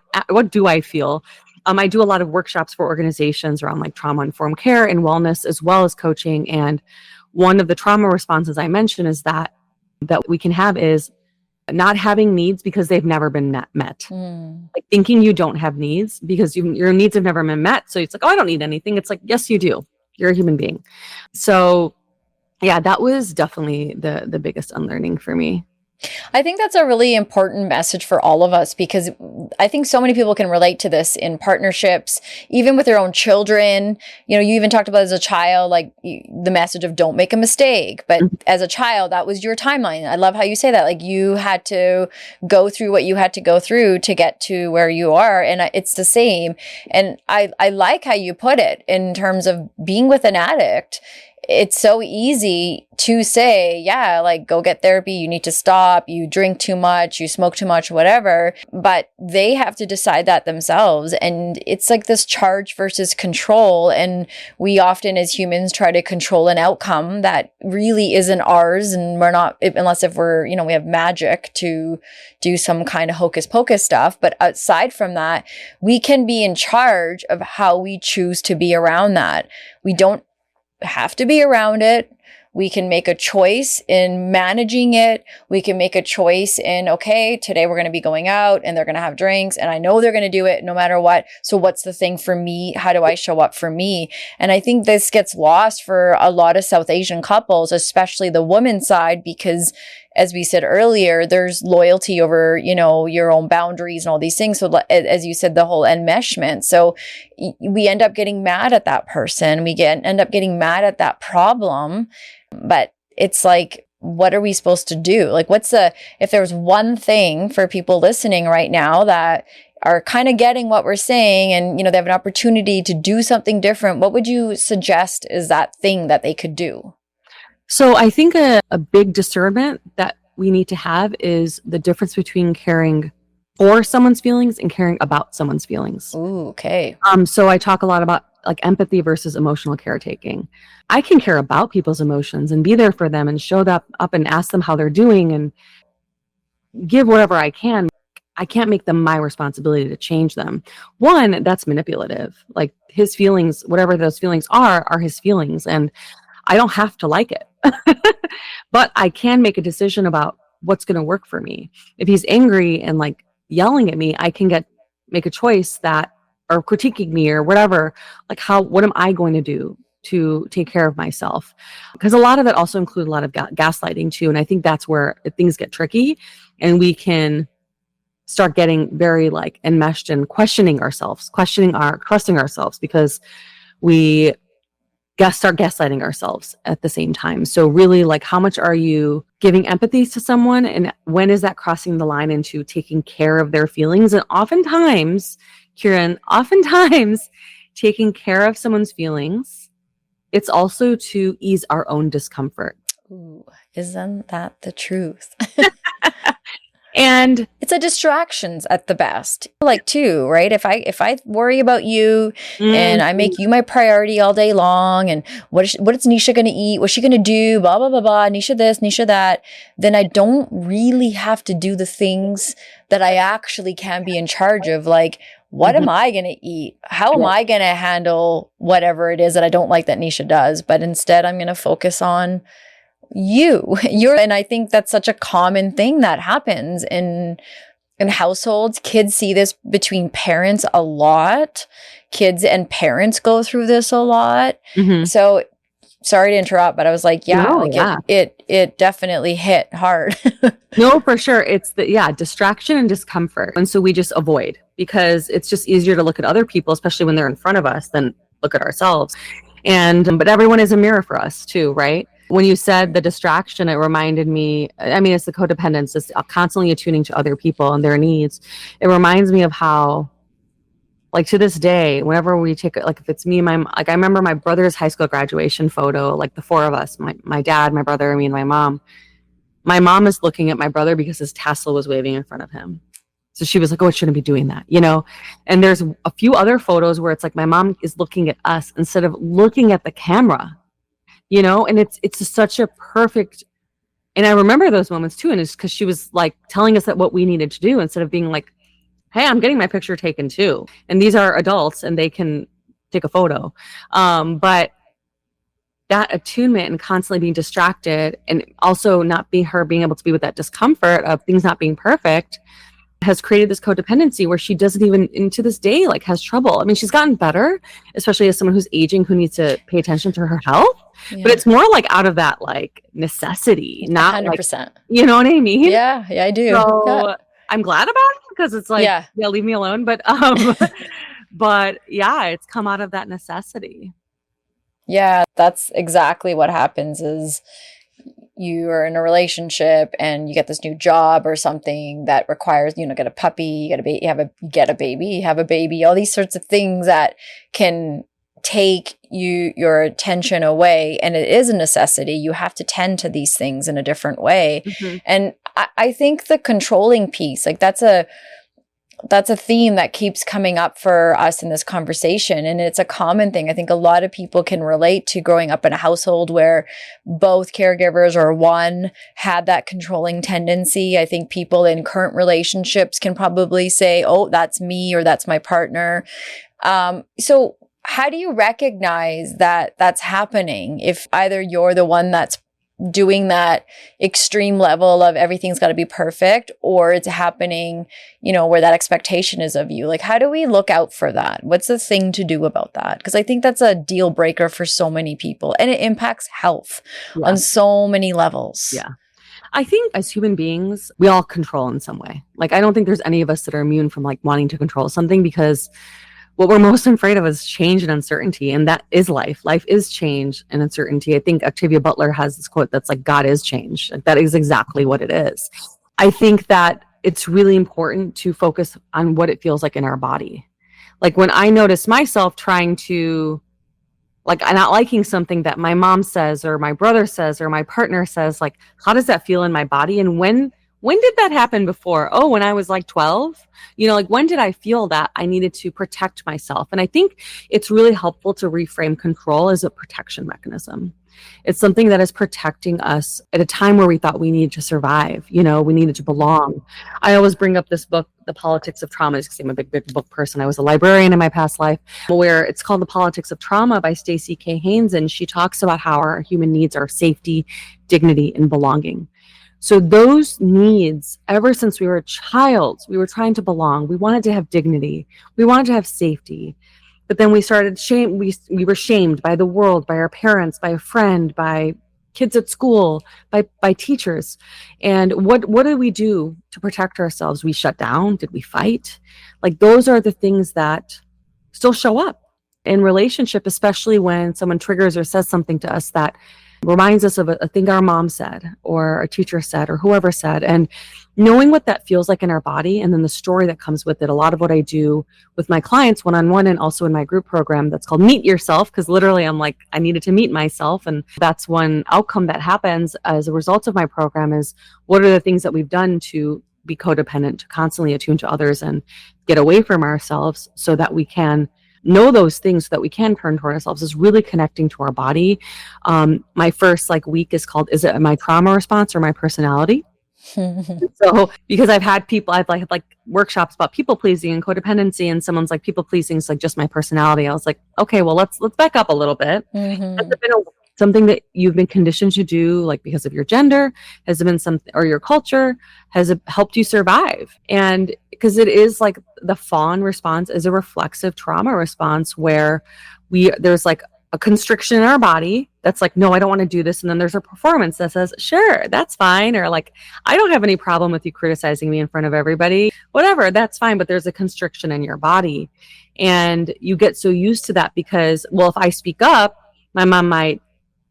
S2: do I feel? I do a lot of workshops for organizations around like trauma-informed care and wellness, as well as coaching. And one of the trauma responses I mentioned is that we can have is not having needs because they've never been met. Like thinking you don't have needs because your needs have never been met. So it's like, oh, I don't need anything. It's like, yes, you do. You're a human being. So yeah, that was definitely the biggest unlearning for me.
S1: I think that's a really important message for all of us, because I think so many people can relate to this in partnerships, even with their own children. You even talked about as a child, like the message of don't make a mistake. But as a child, that was your timeline. I love how you say that. Like you had to go through what you had to go through to get to where you are. And it's the same. And I like how you put it in terms of being with an addict. it's so easy to say, yeah, like go get therapy. You need to stop. You drink too much, you smoke too much, whatever. But they have to decide that themselves. And it's like this charge versus control. And we often as humans try to control an outcome that really isn't ours. And we're not, unless if we're, we have magic to do some kind of hocus pocus stuff. But aside from that, we can be in charge of how we choose to be around that. We don't have to be around it. We can make a choice in managing it. We can make a choice in, okay, today we're going to be going out and they're going to have drinks and I know they're going to do it no matter what. So what's the thing for me? How do I show up for me? And I think this gets lost for a lot of South Asian couples, especially the woman's side, because as we said earlier, there's loyalty over, your own boundaries and all these things. So as you said, the whole enmeshment. So we end up getting mad at that person. We end up getting mad at that problem. But it's like, what are we supposed to do? Like, if there's one thing for people listening right now that are kind of getting what we're saying and, they have an opportunity to do something different, what would you suggest is that thing that they could do?
S2: So I think a big discernment that we need to have is the difference between caring for someone's feelings and caring about someone's feelings.
S1: Ooh, okay.
S2: So I talk a lot about like empathy versus emotional caretaking. I can care about people's emotions and be there for them and show that up and ask them how they're doing and give whatever I can. I can't make them my responsibility to change them. One, that's manipulative. Like his feelings, whatever those feelings are his feelings. And I don't have to like it, but I can make a decision about what's going to work for me. If he's angry and like yelling at me, I can make a choice that, or critiquing me or whatever, like what am I going to do to take care of myself? Because a lot of it also includes a lot of gaslighting too. And I think that's where things get tricky and we can start getting very like enmeshed and trusting ourselves because we start gaslighting ourselves at the same time. So really, like, how much are you giving empathy to someone? And when is that crossing the line into taking care of their feelings? And oftentimes, Kieran, taking care of someone's feelings, it's also to ease our own discomfort.
S1: Ooh, isn't that the truth?
S2: And
S1: it's a distractions at the best. Like too, right? If I worry about you and I make you my priority all day long and what is Nisha going to eat? What's she going to do? Blah, blah, blah, blah. Nisha this, Nisha that. Then I don't really have to do the things that I actually can be in charge of. Like, what am I going to eat? How am I going to handle whatever it is that I don't like that Nisha does? But instead I'm going to focus on and I think that's such a common thing that happens in households. Kids see this between parents a lot. Kids and parents go through this a lot. Mm-hmm. So sorry to interrupt, but I was like, it definitely hit hard.
S2: No, for sure. It's distraction and discomfort. And so we just avoid because it's just easier to look at other people, especially when they're in front of us, than look at ourselves. But everyone is a mirror for us too, right? When you said the distraction, it reminded me, it's the codependence, it's constantly attuning to other people and their needs. It reminds me of how, like to this day, whenever we take, like if it's me, I remember my brother's high school graduation photo, like the four of us, my dad, my brother, me and my mom. My mom is looking at my brother because his tassel was waving in front of him. So she was like, oh, it shouldn't be doing that, And there's a few other photos where it's like my mom is looking at us instead of looking at the camera. And it's just such a perfect, and I remember those moments too. And it's because she was like telling us that what we needed to do instead of being like, hey, I'm getting my picture taken too. And these are adults and they can take a photo. But that attunement and constantly being distracted and also not being able to be with that discomfort of things not being perfect has created this codependency where she doesn't even, into this day, like has trouble. She's gotten better, especially as someone who's aging who needs to pay attention to her health. Yeah. But it's more like out of that like necessity, not 100%. Like, you know what I mean?
S1: Yeah, I do.
S2: So I'm glad about it because it's like, leave me alone. But but it's come out of that necessity.
S1: Yeah, that's exactly what happens is you are in a relationship and you get this new job or something that requires, get a puppy, you get a baby, you have a baby, all these sorts of things that can take your attention away, and it is a necessity. You have to tend to these things in a different way.
S2: Mm-hmm.
S1: And I think the controlling piece, like that's a theme that keeps coming up for us in this conversation. And it's a common thing. I think a lot of people can relate to growing up in a household where both caregivers or one had that controlling tendency. I think people in current relationships can probably say, oh, that's me, or that's my partner. So how do you recognize that that's happening if either you're the one that's doing that extreme level of everything's got to be perfect, or it's happening, where that expectation is of you? Like, how do we look out for that? What's the thing to do about that? Because I think that's a deal breaker for so many people, and it impacts health on so many levels.
S2: Yeah. I think as human beings, we all control in some way. Like, I don't think there's any of us that are immune from like wanting to control something, because what we're most afraid of is change and uncertainty. And that is life. Life is change and uncertainty. I think Octavia Butler has this quote that's like, God is change. Like, that is exactly what it is. I think that it's really important to focus on what it feels like in our body. Like, when I notice myself trying to, like, not liking something that my mom says or my brother says or my partner says, like, how does that feel in my body? And when did that happen before? Oh, when I was like 12, like, when did I feel that I needed to protect myself? And I think it's really helpful to reframe control as a protection mechanism. It's something that is protecting us at a time where we thought we needed to survive, we needed to belong. I always bring up this book, The Politics of Trauma, because I'm a big book person. I was a librarian in my past life, where it's called The Politics of Trauma by Stacey K. Haynes. And she talks about how our human needs are safety, dignity, and belonging. So those needs, ever since we were a child, we were trying to belong. We wanted to have dignity. We wanted to have safety. But then we started we were shamed by the world, by our parents, by a friend, by kids at school, by teachers. And what did we do to protect ourselves? We shut down. Did we fight? Like, those are the things that still show up in relationship, especially when someone triggers or says something to us that reminds us of a thing our mom said or a teacher said or whoever said. And knowing what that feels like in our body, and then the story that comes with it. A lot of what I do with my clients one-on-one, and also in my group program that's called Meet Yourself, because literally I'm like, I needed to meet myself. And that's one outcome that happens as a result of my program, is what are the things that we've done to be codependent, to constantly attune to others and get away from ourselves, so that we can know those things, so that we can turn toward ourselves, is really connecting to our body. My first week is called, is it my trauma response or my personality? So, because I've had workshops about people pleasing and codependency, and someone's like, people pleasing is like just my personality. I was like, okay, well, let's back up a little bit.
S1: Mm-hmm.
S2: Has it been something that you've been conditioned to do, like because of your gender? Has it been something, or your culture? Has it helped you survive? And because it is like, the fawn response is a reflexive trauma response, where there's like a constriction in our body that's like, no, I don't want to do this. And then there's a performance that says, sure, that's fine. Or like, I don't have any problem with you criticizing me in front of everybody, whatever, that's fine. But there's a constriction in your body. And you get so used to that because, well, if I speak up, my mom might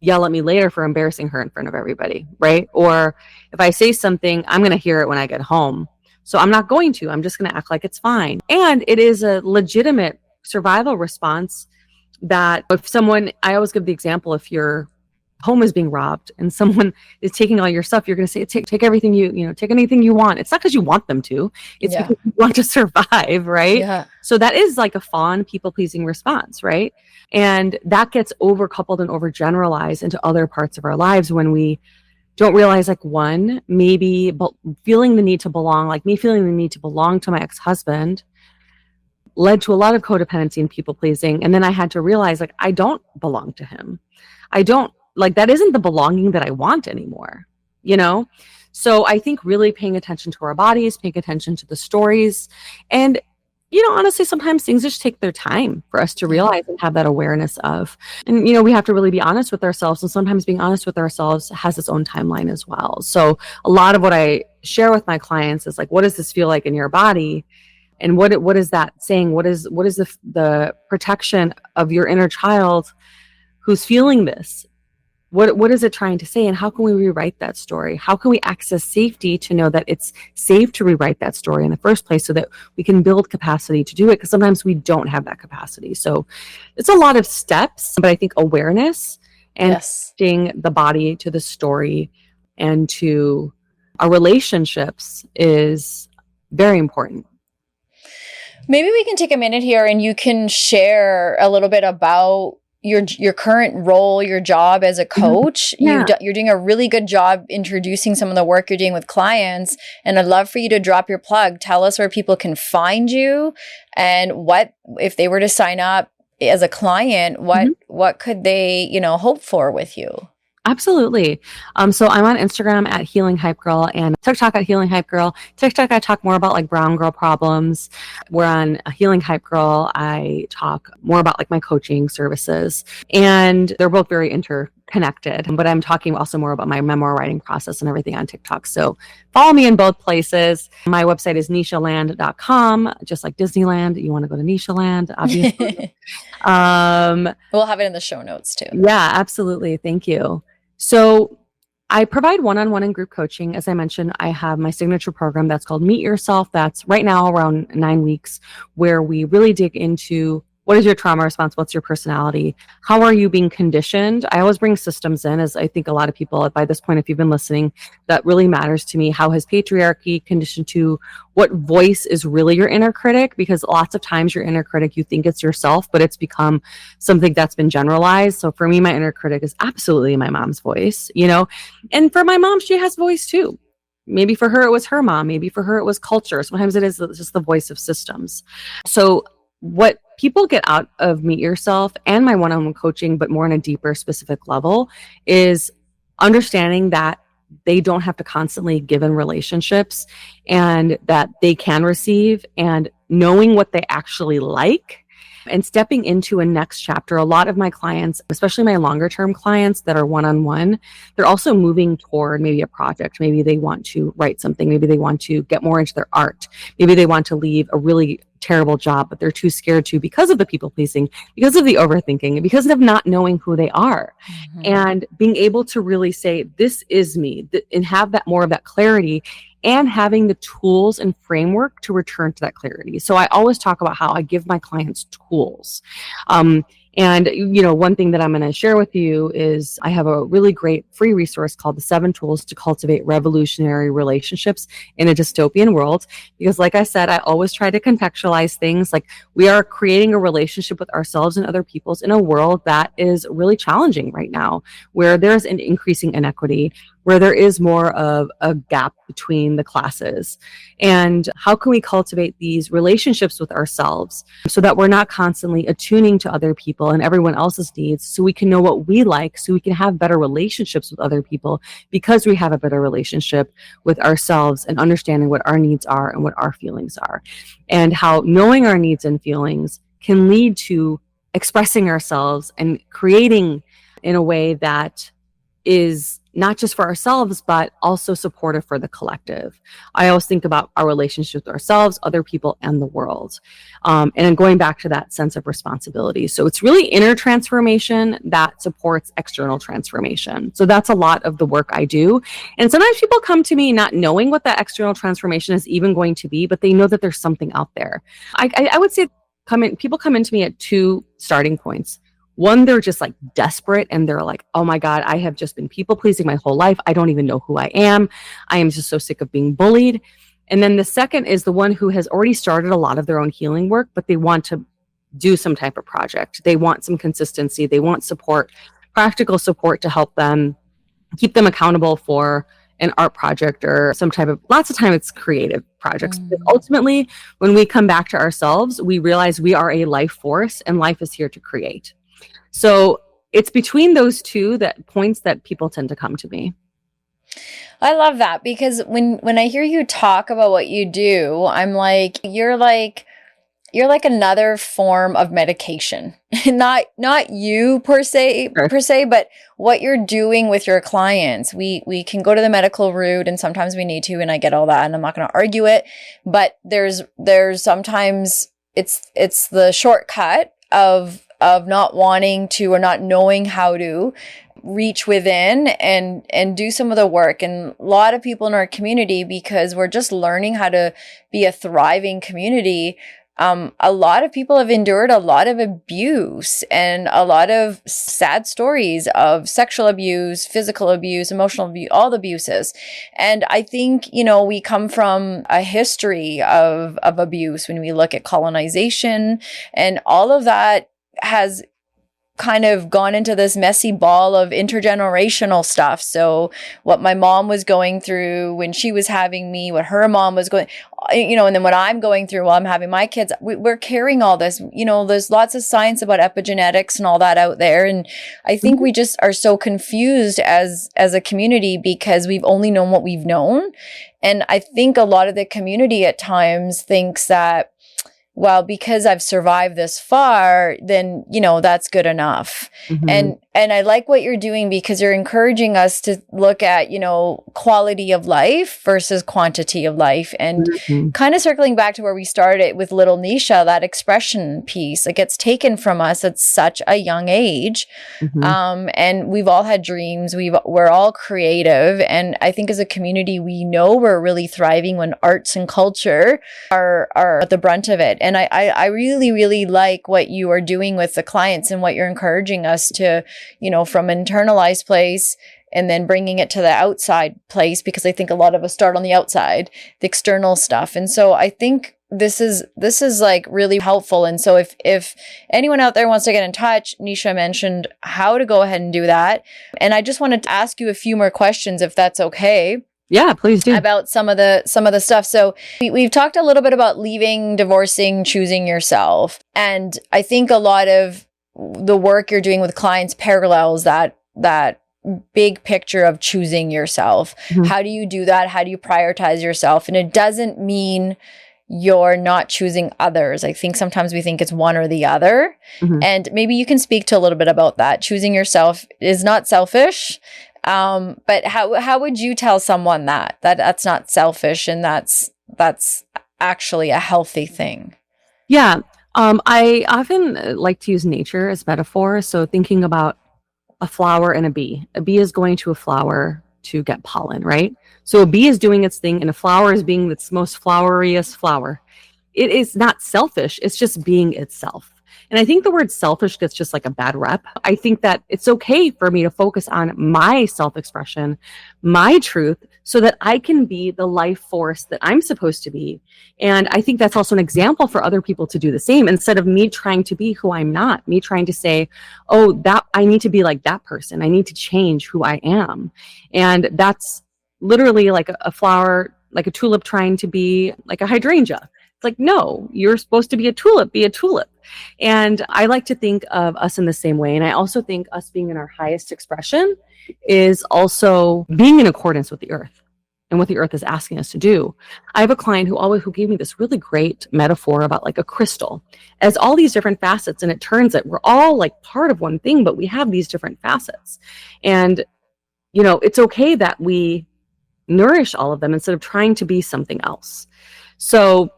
S2: yell at me later for embarrassing her in front of everybody, right? Or if I say something, I'm going to hear it when I get home. So I'm not going to, I'm just going to act like it's fine. And it is a legitimate survival response that if someone, I always give the example, if your home is being robbed and someone is taking all your stuff, you're going to say, take everything take anything you want. It's not because you want them to, it's because you want to survive, right?
S1: Yeah.
S2: So that is like a fawn, people-pleasing response, right? And that gets overcoupled and overgeneralized into other parts of our lives when we don't realize, like, one, maybe feeling the need to belong, like me feeling the need to belong to my ex-husband led to a lot of codependency and people pleasing. And then I had to realize, like, I don't belong to him. I don't, like, that isn't the belonging that I want anymore, So I think really paying attention to our bodies, paying attention to the stories. And, honestly, sometimes things just take their time for us to realize and have that awareness of. And, we have to really be honest with ourselves. And sometimes being honest with ourselves has its own timeline as well. So a lot of what I share with my clients is like, what does this feel like in your body? And what is that saying? What is the protection of your inner child who's feeling this? What is it trying to say? And how can we rewrite that story? How can we access safety to know that it's safe to rewrite that story in the first place so that we can build capacity to do it? Because sometimes we don't have that capacity. So it's a lot of steps, but I think awareness and
S1: Yes.
S2: connecting the body to the story and to our relationships is very important.
S1: Maybe we can take a minute here and you can share a little bit about your current role, your job as a coach.
S2: Yeah.
S1: You're doing a really good job introducing some of the work you're doing with clients. And I'd love for you to drop your plug. Tell us where people can find you and what, if they were to sign up as a client, what could they, hope for with you?
S2: Absolutely. So I'm on Instagram at Healing Hype Girl and TikTok at Healing Hype Girl. TikTok, I talk more about like brown girl problems. We're on Healing Hype Girl. I talk more about like my coaching services, and they're both very interconnected, but I'm talking also more about my memoir writing process and everything on TikTok. So follow me in both places. My website is nishaland.com, just like Disneyland. You want to go to Nishaland, obviously.
S1: We'll have it in the show notes too.
S2: Yeah, absolutely. Thank you. So I provide one-on-one and group coaching. As I mentioned, I have my signature program that's called Meet Yourself. That's right now around 9 weeks, where we really dig into what is your trauma response? What's your personality? How are you being conditioned? I always bring systems in, as I think a lot of people by this point, if you've been listening, that really matters to me. How has patriarchy conditioned to what voice is really your inner critic? Because lots of times your inner critic, you think it's yourself, but it's become something that's been generalized. So for me, my inner critic is absolutely my mom's voice, and for my mom, she has voice too. Maybe for her, it was her mom. Maybe for her, it was culture. Sometimes it is just the voice of systems. So what people get out of Meet Yourself and my one-on-one coaching, but more on a deeper, specific level, is understanding that they don't have to constantly give in relationships and that they can receive, and knowing what they actually like and stepping into a next chapter. A lot of my clients, especially my longer term clients that are one-on-one, they're also moving toward maybe a project. Maybe they want to write something. Maybe they want to get more into their art. Maybe they want to leave a really terrible job, but they're too scared to because of the people pleasing, because of the overthinking, and because of not knowing who they are. Mm-hmm. And being able to really say, this is me, and have that more of that clarity, and having the tools and framework to return to that clarity. So I always talk about how I give my clients tools. And, one thing that I'm going to share with you is I have a really great free resource called the 7 Tools to Cultivate Revolutionary Relationships in a Dystopian World. Because like I said, I always try to contextualize things like we are creating a relationship with ourselves and other people's in a world that is really challenging right now, where there's an increasing inequity, where there is more of a gap between the classes. And how can we cultivate these relationships with ourselves so that we're not constantly attuning to other people and everyone else's needs, so we can know what we like, so we can have better relationships with other people because we have a better relationship with ourselves and understanding what our needs are and what our feelings are. And how knowing our needs and feelings can lead to expressing ourselves and creating in a way that is not just for ourselves, but also supportive for the collective. I always think about our relationship with ourselves, other people, and the world. And then going back to that sense of responsibility. So it's really inner transformation that supports external transformation. So that's a lot of the work I do. And sometimes people come to me not knowing what that external transformation is even going to be, but they know that there's something out there. I would say people come into me at 2 starting points. One, they're just like desperate and they're like, oh my God, I have just been people pleasing my whole life. I don't even know who I am. I am just so sick of being bullied. And then the second is the one who has already started a lot of their own healing work, but they want to do some type of project. They want some consistency. They want support, practical support to help them keep them accountable for an art project or some type of, lots of time it's creative projects. But ultimately, when we come back to ourselves, we realize we are a life force and life is here to create. So it's between those 2 points that people tend to come to me.
S1: I love that, because when I hear you talk about what you do, I'm like, you're like another form of medication. not you per se, but what you're doing with your clients. We can go to the medical route and sometimes we need to, and I get all that and I'm not going to argue it, but there's sometimes it's the shortcut of not wanting to or not knowing how to reach within and do some of the work. And a lot of people in our community, because we're just learning how to be a thriving community, a lot of people have endured a lot of abuse and a lot of sad stories of sexual abuse, physical abuse, emotional abuse, all the abuses. And I think, we come from a history of abuse when we look at colonization, and all of that has kind of gone into this messy ball of intergenerational stuff. So what my mom was going through when she was having me, what her mom was going, and then what I'm going through while I'm having my kids, we're carrying all this. There's lots of science about epigenetics and all that out there. And I think we just are so confused as a community because we've only known what we've known. And I think a lot of the community at times thinks that, well, because I've survived this far, then, that's good enough. Mm-hmm. And I like what you're doing because you're encouraging us to look at, quality of life versus quantity of life, and kind of circling back to where we started with little Nisha, that expression piece, it gets taken from us at such a young age. And we've all had dreams. We're all creative. And I think as a community, we know we're really thriving when arts and culture are at the brunt of it. And I really, really like what you are doing with the clients and what you're encouraging us to, from an internalized place and then bringing it to the outside place, because I think a lot of us start on the outside, the external stuff. And so I think this is like really helpful. And so if anyone out there wants to get in touch, Nisha mentioned how to go ahead and do that. And I just wanted to ask you a few more questions, if that's okay.
S2: Yeah, please do.
S1: About some of the stuff. So we've talked a little bit about leaving, divorcing, choosing yourself. And I think a lot of the work you're doing with clients parallels that big picture of choosing yourself. How do you do that? How do you prioritize yourself? And it doesn't mean you're not choosing others. I think sometimes we think it's one or the other. And maybe you can speak to a little bit about that. Choosing yourself is not selfish. But how would you tell someone that that's not selfish and that's actually a healthy thing?
S2: Yeah. I often like to use nature as metaphor. So thinking about a flower and a bee. A bee is going to a flower to get pollen, right? So a bee is doing its thing and a flower is being its most floweriest flower. It is not selfish. It's just being itself. And I think the word selfish gets just like a bad rep. I think that it's okay for me to focus on my self-expression, my truth, so that I can be the life force that I'm supposed to be. And I think that's also an example for other people to do the same, instead of me trying to be who I'm not, me trying to say, oh, that I need to be like that person. I need to change who I am. And that's literally like a flower, like a tulip trying to be like a hydrangea. It's like, no, you're supposed to be a tulip, be a tulip. And I like to think of us in the same way. And I also think us being in our highest expression is also being in accordance with the earth and what the earth is asking us to do. I have a client who gave me this really great metaphor about like a crystal as all these different facets. And it turns out we're all like part of one thing, but we have these different facets. And, it's okay that we nourish all of them instead of trying to be something else. So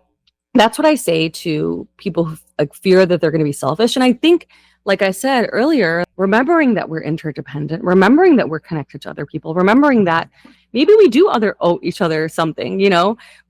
S2: that's what I say to people who like fear that they're going to be selfish. And I think, like I said earlier, remembering that we're interdependent, remembering that we're connected to other people, remembering that maybe we do owe each other something,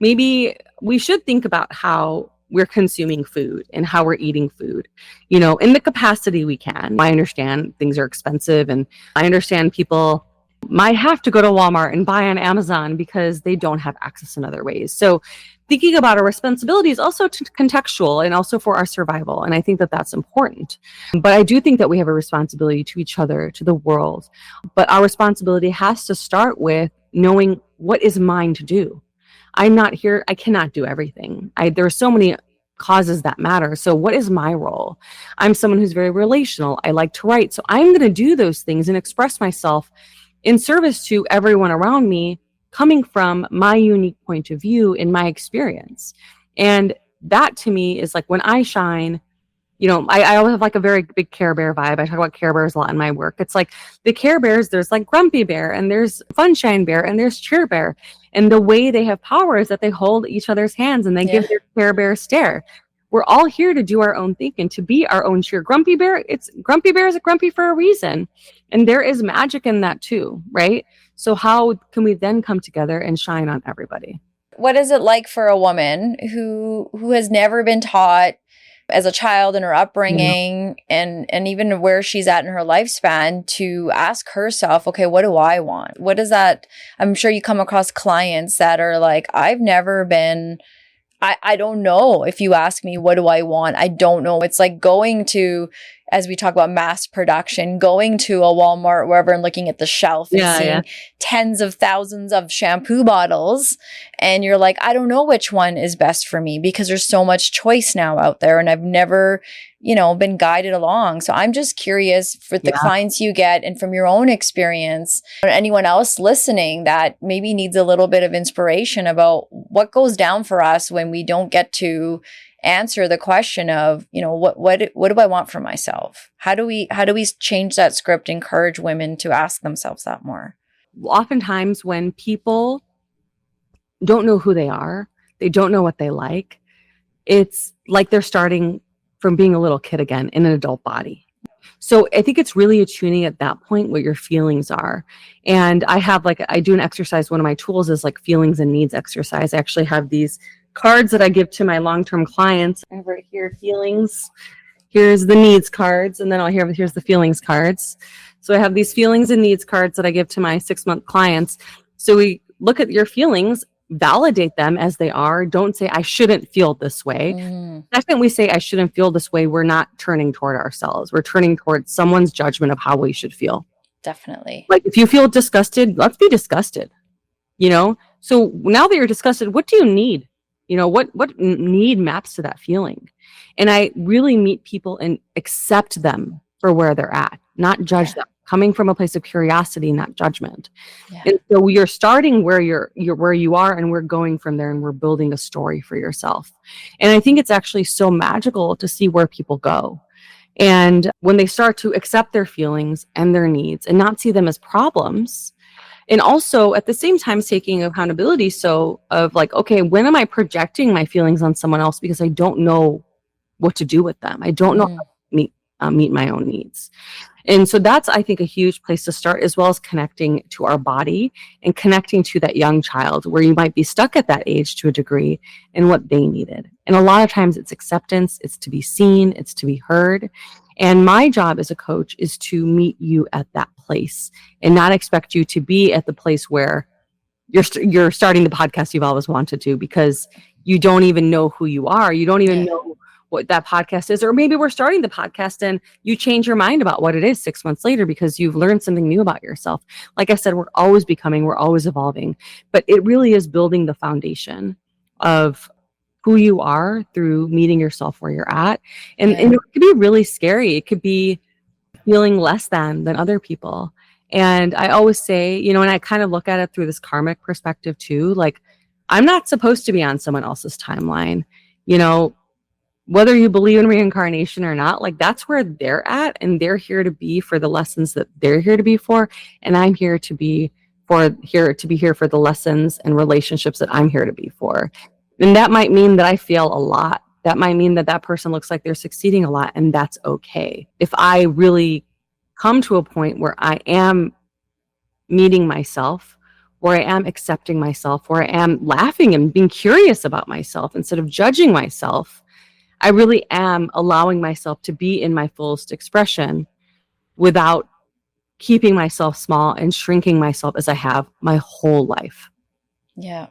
S2: maybe we should think about how we're consuming food and how we're eating food, in the capacity we can. I understand things are expensive, and I understand people might have to go to Walmart and buy on Amazon because they don't have access in other ways. So thinking about our responsibility is also contextual and also for our survival. And I think that that's important. But I do think that we have a responsibility to each other, to the world. But our responsibility has to start with knowing what is mine to do. I'm not here. I cannot do everything. There are so many causes that matter. So what is my role? I'm someone who's very relational. I like to write. So I'm going to do those things and express myself in service to everyone around me, coming from my unique point of view in my experience. And that to me is like when I shine, I always have like a very big Care Bear vibe. I talk about Care Bears a lot in my work. It's like the Care Bears, there's like Grumpy Bear and there's Funshine Bear and there's Cheer Bear. And the way they have power is that they hold each other's hands and they give their Care Bear stare. We're all here to do our own thing and to be our own cheer. Grumpy bear is grumpy for a reason. And there is magic in that too, right? So how can we then come together and shine on everybody?
S1: What is it like for a woman who has never been taught as a child in her upbringing and even where she's at in her lifespan to ask herself, okay, what do I want? What is that? I'm sure you come across clients that are like, I've never been, I don't know. If you ask me, what do I want? I don't know. It's like going to, as we talk about mass production, going to a Walmart, wherever, and looking at the shelf and seeing tens of thousands of shampoo bottles. And you're like, I don't know which one is best for me because there's so much choice now out there. And I've never, been guided along. So I'm just curious for the clients you get and from your own experience, or anyone else listening that maybe needs a little bit of inspiration about what goes down for us when we don't get to answer the question of, what do I want for myself? How do we change that script, encourage women to ask themselves that more?
S2: Oftentimes when people don't know who they are, they don't know what they like, it's like they're starting from being a little kid again in an adult body. So I think it's really attuning at that point what your feelings are. And I do an exercise. One of my tools is like feelings and needs exercise. I actually have these cards that I give to my long-term clients. Over here, feelings. Here's the needs cards. And then here's the feelings cards. So I have these feelings and needs cards that I give to my 6-month clients. So we look at your feelings, validate them as they are. Don't say, I shouldn't feel this way. Second, we say, I shouldn't feel this way. We're not turning toward ourselves. We're turning towards someone's judgment of how we should feel.
S1: Definitely.
S2: Like if you feel disgusted, let's be disgusted. So now that you're disgusted, what do you need? What need maps to that feeling? And I really meet people and accept them for where they're at, not judge them, coming from a place of curiosity, not judgment. And so you're starting where where you are, and we're going from there, and we're building a story for yourself. And I think it's actually so magical to see where people go. And when they start to accept their feelings and their needs and not see them as problems, and also at the same time taking accountability. So of like, okay, when am I projecting my feelings on someone else because I don't know what to do with them? I don't know how to meet my own needs. And so that's, I think, a huge place to start, as well as connecting to our body and connecting to that young child where you might be stuck at that age to a degree and what they needed. And a lot of times it's acceptance, it's to be seen, it's to be heard. And my job as a coach is to meet you at that place and not expect you to be at the place where you're starting the podcast you've always wanted to, because you don't even know who you are. You don't even know what that podcast is. Or maybe we're starting the podcast and you change your mind about what it is 6 months later because you've learned something new about yourself. Like I said, we're always becoming, we're always evolving, but it really is building the foundation of who you are through meeting yourself where you're at. And it could be really scary. It could be feeling less than other people. And I always say, and I kind of look at it through this karmic perspective too. Like, I'm not supposed to be on someone else's timeline, whether you believe in reincarnation or not. Like, that's where they're at, and they're here to be for the lessons that they're here to be for. And I'm here to be here for the lessons and relationships that I'm here to be for. And that might mean that I fail a lot. That might mean that person looks like they're succeeding a lot, and that's okay. If I really come to a point where I am meeting myself, where I am accepting myself, where I am laughing and being curious about myself instead of judging myself, I really am allowing myself to be in my fullest expression without keeping myself small and shrinking myself as I have my whole life.
S1: Yeah.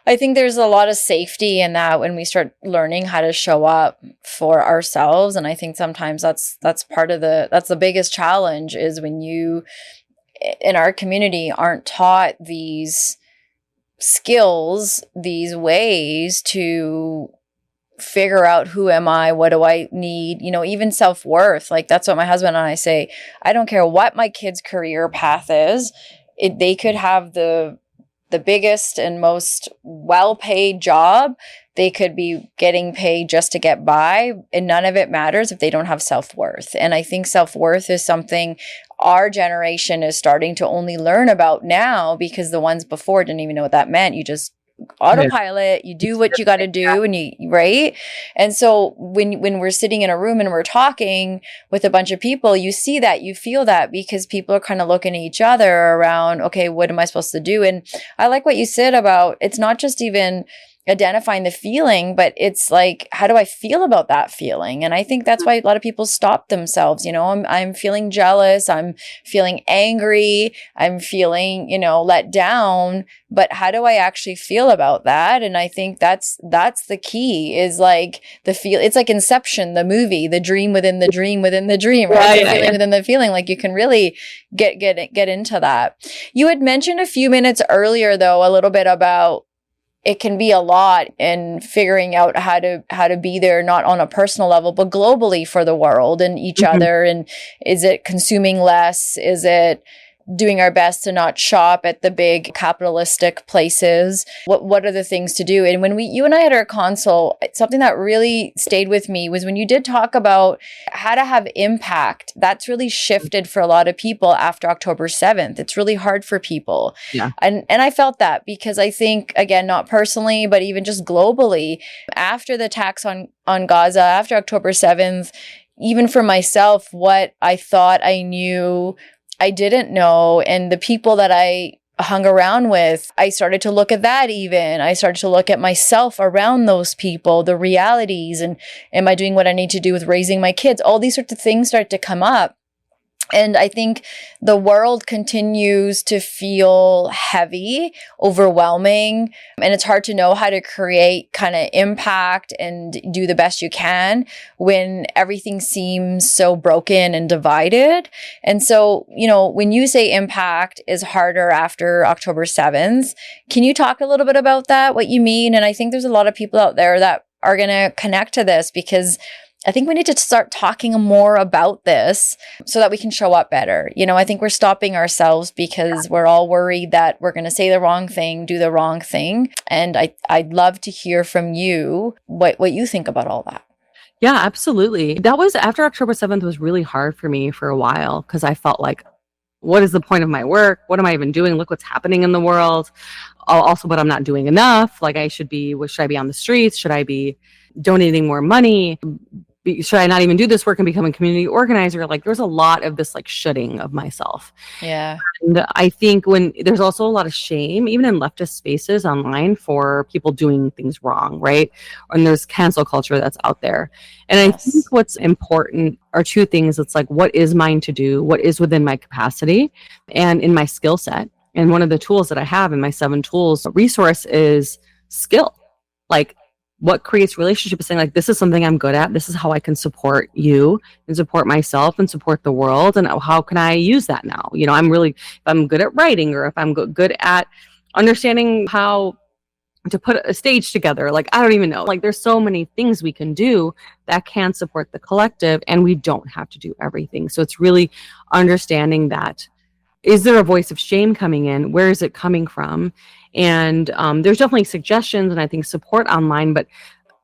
S1: I think there's a lot of safety in that when we start learning how to show up for ourselves. And I think sometimes that's the biggest challenge, is when you in our community aren't taught these skills, these ways to figure out, who am I? What do I need? Even self-worth. Like, that's what my husband and I say. I don't care what my kid's career path is. They could have the biggest and most well-paid job. They could be getting paid just to get by, and none of it matters if they don't have self-worth. And I think self-worth is something our generation is starting to only learn about now, because the ones before didn't even know what that meant. You just autopilot, you do what you got to do, and right. And so when we're sitting in a room and we're talking with a bunch of people, you see that, you feel that, because people are kind of looking at each other around, okay, what am I supposed to do? And I like what you said about, it's not just even identifying the feeling, but it's like, how do I feel about that feeling? And I think that's why a lot of people stop themselves. I'm feeling jealous, I'm feeling angry, I'm feeling, let down, but how do I actually feel about that? And I think that's the key, is like it's like Inception, the movie, the dream within the dream within the dream, right? The feeling within the feeling. Like, you can really get into that. You had mentioned a few minutes earlier, though, a little bit about, it can be a lot in figuring out how to be there, not on a personal level, but globally for the world and each other. And is it consuming less? Is it doing our best to not shop at the big capitalistic places? What are the things to do? And when you and I had our consult, something that really stayed with me was when you did talk about how to have impact. That's really shifted for a lot of people after October 7th. It's really hard for people.
S2: Yeah.
S1: And I felt that, because I think, again, not personally, but even just globally, after the attacks on Gaza, after October 7th, even for myself, what I thought I knew, I didn't know. And the people that I hung around with, I started to look at that even. I started to look at myself around those people, the realities, and am I doing what I need to do with raising my kids? All these sorts of things start to come up. And I think the world continues to feel heavy, overwhelming, and it's hard to know how to create kind of impact and do the best you can when everything seems so broken and divided. And so, when you say impact is harder after October 7th, can you talk a little bit about that, what you mean? And I think there's a lot of people out there that are going to connect to this, because I think we need to start talking more about this so that we can show up better. I think we're stopping ourselves because we're all worried that we're going to say the wrong thing, do the wrong thing. And I'd love to hear from you what you think about all that.
S2: Yeah, absolutely. That was after October 7th was really hard for me for a while, because I felt like, what is the point of my work? What am I even doing? Look what's happening in the world. Also, but I'm not doing enough. Like, should I be on the streets? Should I be donating more money? Should I not even do this work and become a community organizer? Like, there's a lot of this like shoulding of myself.
S1: Yeah.
S2: And I think when there's also a lot of shame, even in leftist spaces online, for people doing things wrong, right? And there's cancel culture that's out there. And I think what's important are two things. It's like, what is mine to do? What is within my capacity and in my skill set? And one of the tools that I have in my 7 tools resource is skill. Like, what creates relationships, saying like, this is something I'm good at. This is how I can support you and support myself and support the world. And how can I use that now? If I'm good at writing, or if I'm good at understanding how to put a stage together, like, I don't even know. Like, there's so many things we can do that can support the collective, and we don't have to do everything. So it's really understanding that, is there a voice of shame coming in? Where is it coming from? And there's definitely suggestions and I think support online, but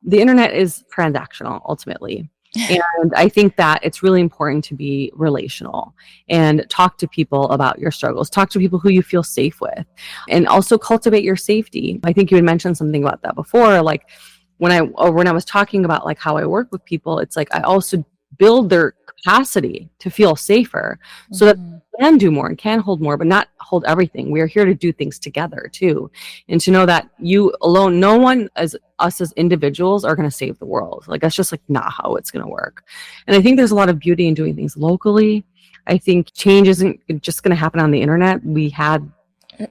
S2: the internet is transactional ultimately. And I think that it's really important to be relational and talk to people about your struggles, talk to people who you feel safe with, and also cultivate your safety. I think you had mentioned something about that before. Like, when I was talking about like how I work with people, it's like I also build their capacity to feel safer, so that can do more and can hold more, but not hold everything. We are here to do things together too. And to know that you alone, no one as us as individuals are going to save the world. Like, that's just like not how it's going to work. And I think there's a lot of beauty in doing things locally. I think change isn't just going to happen on the internet. We had a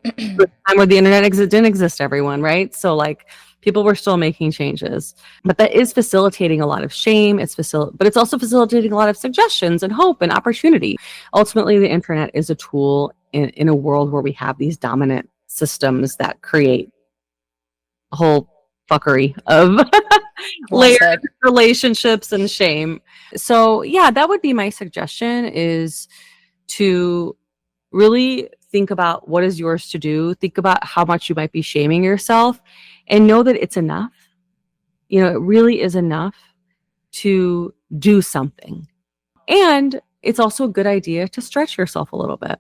S2: time where the internet didn't exist, everyone, right? So like, people were still making changes, but that is facilitating a lot of shame. But it's also facilitating a lot of suggestions and hope and opportunity. Ultimately, the internet is a tool in a world where we have these dominant systems that create a whole fuckery of layered relationships and shame. So yeah, that would be my suggestion, is to really think about what is yours to do. Think about how much you might be shaming yourself, and know that it's enough. It really is enough to do something. And it's also a good idea to stretch yourself a little bit.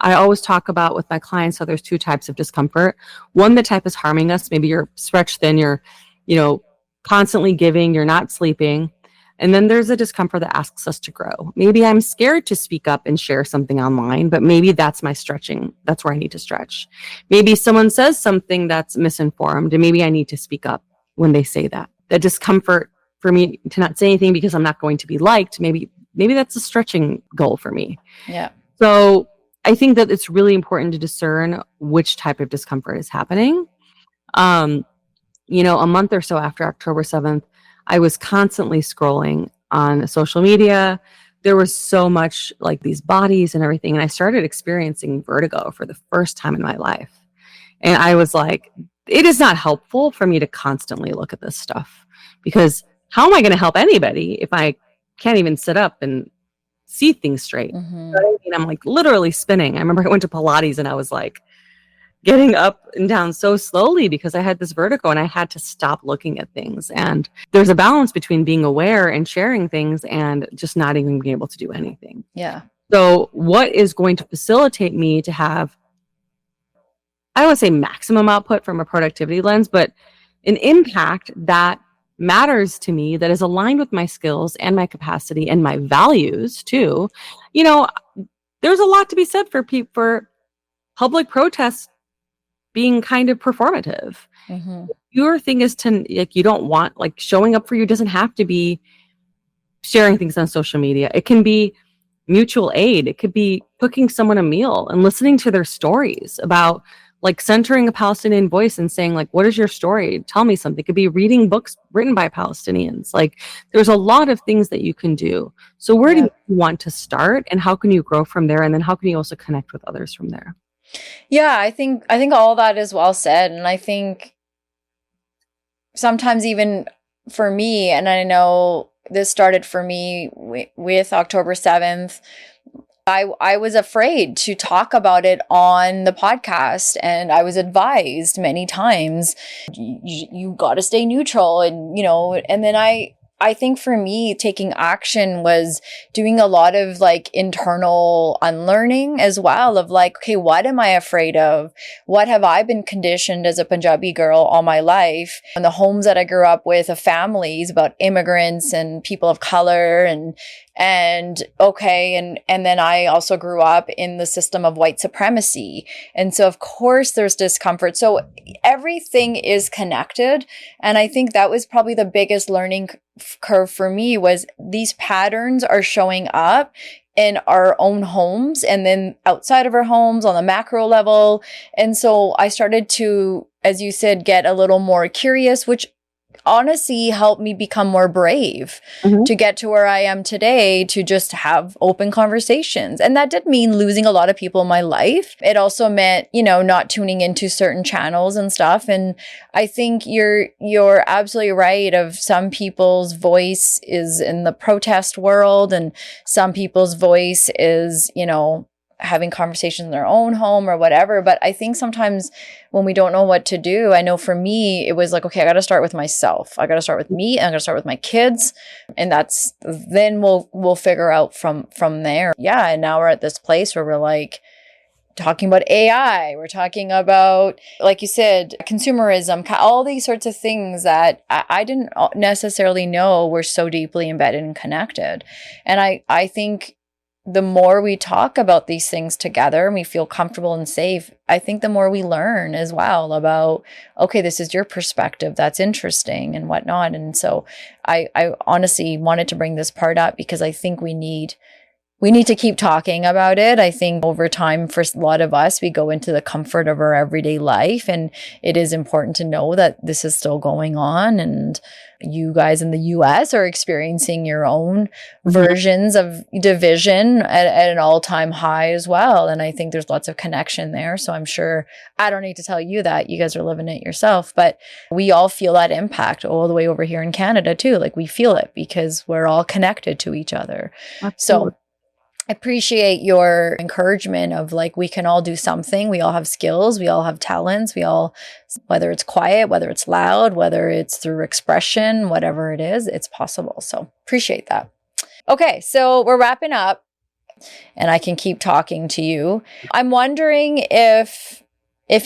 S2: I always talk about with my clients how there's two types of discomfort. One, the type is harming us. Maybe you're stretched thin, you're, constantly giving, you're not sleeping. And then there's a discomfort that asks us to grow. Maybe I'm scared to speak up and share something online, but maybe that's my stretching. That's where I need to stretch. Maybe someone says something that's misinformed, and maybe I need to speak up when they say that. The discomfort for me to not say anything because I'm not going to be liked, maybe that's a stretching goal for me.
S1: Yeah.
S2: So I think that it's really important to discern which type of discomfort is happening. A month or so after October 7th, I was constantly scrolling on social media. There was so much like these bodies and everything. And I started experiencing vertigo for the first time in my life. And I was like, it is not helpful for me to constantly look at this stuff, because how am I going to help anybody if I can't even sit up and see things straight?
S1: Mm-hmm.
S2: I'm like literally spinning. I remember I went to Pilates and I was like getting up and down so slowly because I had this vertigo and I had to stop looking at things. And there's a balance between being aware and sharing things and just not even being able to do anything.
S1: Yeah.
S2: So what is going to facilitate me to have, I don't want to say maximum output from a productivity lens, but an impact that matters to me, that is aligned with my skills and my capacity and my values too. There's a lot to be said for public protests being kind of performative.
S1: Mm-hmm.
S2: Your thing is to, you don't want, showing up for you doesn't have to be sharing things on social media. It can be mutual aid. It could be cooking someone a meal and listening to their stories about centering a Palestinian voice and saying what is your story? Tell me something. It could be reading books written by Palestinians. There's a lot of things that you can do. So where do you want to start, and how can you grow from there? And then how can you also connect with others from there?
S1: Yeah, I think all that is well said. And I think sometimes even for me, and I know this started for me with October 7th, I was afraid to talk about it on the podcast, and I was advised many times, you got to stay neutral, and and then I think for me, taking action was doing a lot of internal unlearning as well, of okay, what am I afraid of? What have I been conditioned as a Punjabi girl all my life? And the homes that I grew up with, of families about immigrants and people of color, and then I also grew up in the system of white supremacy. And so of course there's discomfort. So everything is connected. And I think that was probably the biggest learning curve for me, was these patterns are showing up in our own homes and then outside of our homes on the macro level. And so I started to, as you said, get a little more curious, which honestly helped me become more brave to get to where I am today, to just have open conversations. And that did mean losing a lot of people in my life. It also meant, not tuning into certain channels and stuff. And I think you're absolutely right, of some people's voice is in the protest world and some people's voice is, having conversations in their own home or whatever. But I think sometimes when we don't know what to do, I know for me, it was okay, I got to start with myself. I got to start with me, and I got to start with my kids. And then we'll figure out from there. Yeah. And now we're at this place where we're talking about AI. We're talking about, like you said, consumerism, all these sorts of things that I didn't necessarily know were so deeply embedded and connected. And I think the more we talk about these things together and we feel comfortable and safe, I think the more we learn as well about, okay, this is your perspective, that's interesting and whatnot. And so I honestly wanted to bring this part up because I think we need to keep talking about it. I think over time, for a lot of us, we go into the comfort of our everyday life, and it is important to know that this is still going on. And you guys in the US are experiencing your own versions of division at an all-time high as well. And I think there's lots of connection there. So I'm sure I don't need to tell you that, you guys are living it yourself, but we all feel that impact all the way over here in Canada too. We feel it because we're all connected to each other. Absolutely. So I appreciate your encouragement of we can all do something. We all have skills. We all have talents. We all, whether it's quiet, whether it's loud, whether it's through expression, whatever it is, it's possible. So appreciate that. Okay. So we're wrapping up. and I can keep talking to you. I'm wondering if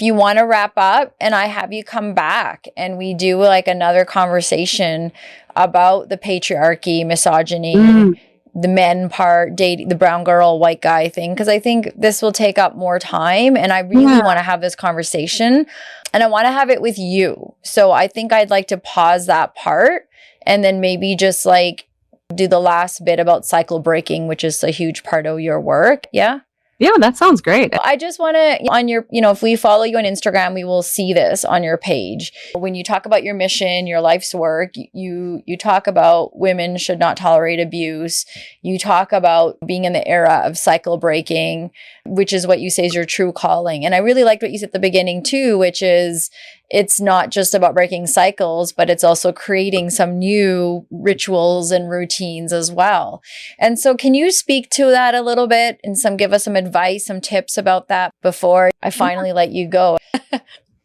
S1: you want to wrap up and I have you come back and we do like another conversation about the patriarchy, misogyny, the men part, dating, the brown girl, white guy thing. Cause I think this will take up more time and I really want to have this conversation and I want to have it with you. So I think I'd like to pause that part and then maybe just like do the last bit about cycle breaking, which is a huge part of your work. Yeah.
S2: Yeah, that sounds great.
S1: I just want to, on your, if we follow you on Instagram, we will see this on your page. When you talk about your mission, your life's work, you talk about women should not tolerate abuse. You talk about being in the era of cycle breaking, which is what you say is your true calling. And I really liked what you said at the beginning too, which is it's not just about breaking cycles, but it's also creating some new rituals and routines as well. And so can you speak to that a little bit and give us some advice, some tips about that before I finally let you go?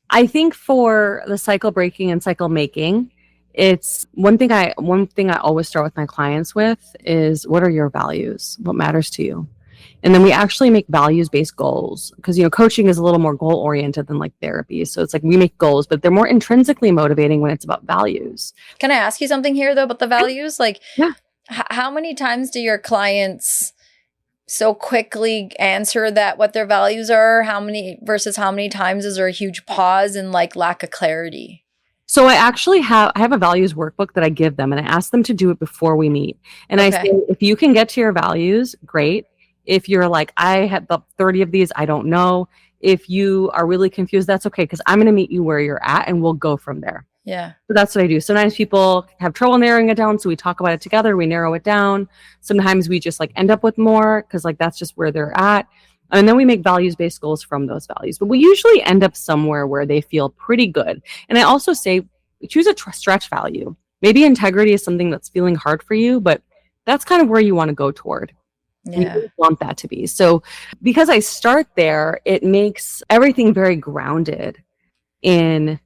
S2: I think for the cycle breaking and cycle making, it's one thing I always start with my clients with is, what are your values? What matters to you? And then we actually make values-based goals because, coaching is a little more goal-oriented than like therapy. So it's like we make goals, but they're more intrinsically motivating when it's about values.
S1: Can I ask you something here though about the values? Like, how many times do your clients so quickly answer that what their values are? How many times is there a huge pause and like lack of clarity?
S2: So I actually have a values workbook that I give them and I ask them to do it before we meet. And I say, if you can get to your values, great. If you're like, I have about 30 of these, I don't know. If you are really confused, that's okay, because I'm going to meet you where you're at and we'll go from there.
S1: Yeah.
S2: So that's what I do. Sometimes people have trouble narrowing it down. So we talk about it together. We narrow it down. Sometimes we just like end up with more because like that's just where they're at. And then we make values-based goals from those values. But we usually end up somewhere where they feel pretty good. And I also say, choose a stretch value. Maybe integrity is something that's feeling hard for you, but that's kind of where you want to go toward.
S1: Yeah.
S2: You want that to be. So because I start there, it makes everything very grounded in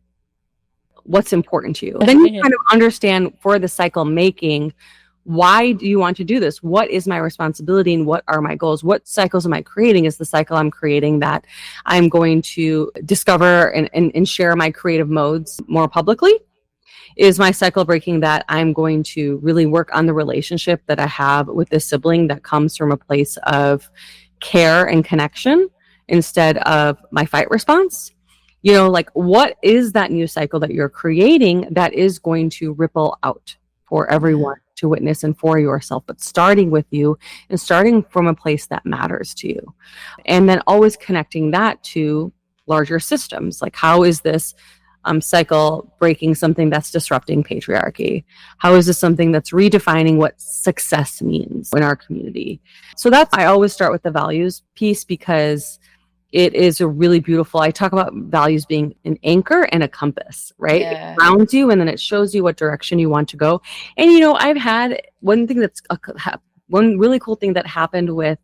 S2: what's important to you. Then you kind of understand for the cycle making, why do you want to do this? What is my responsibility and what are my goals? What cycles am I creating? Is the cycle I'm creating that I'm going to discover and share my creative modes more publicly? Is my cycle breaking that I'm going to really work on the relationship that I have with this sibling that comes from a place of care and connection instead of my fight response? Like what is that new cycle that you're creating that is going to ripple out for everyone to witness and for yourself, but starting with you and starting from a place that matters to you. And then always connecting that to larger systems. Like how is this cycle breaking something that's disrupting patriarchy? How is this something that's redefining what success means in our community? So I always start with the values piece because it is a really beautiful, I talk about values being an anchor and a compass, right?
S1: Yeah.
S2: It grounds you and then it shows you what direction you want to go. And, I've had one really cool thing that happened with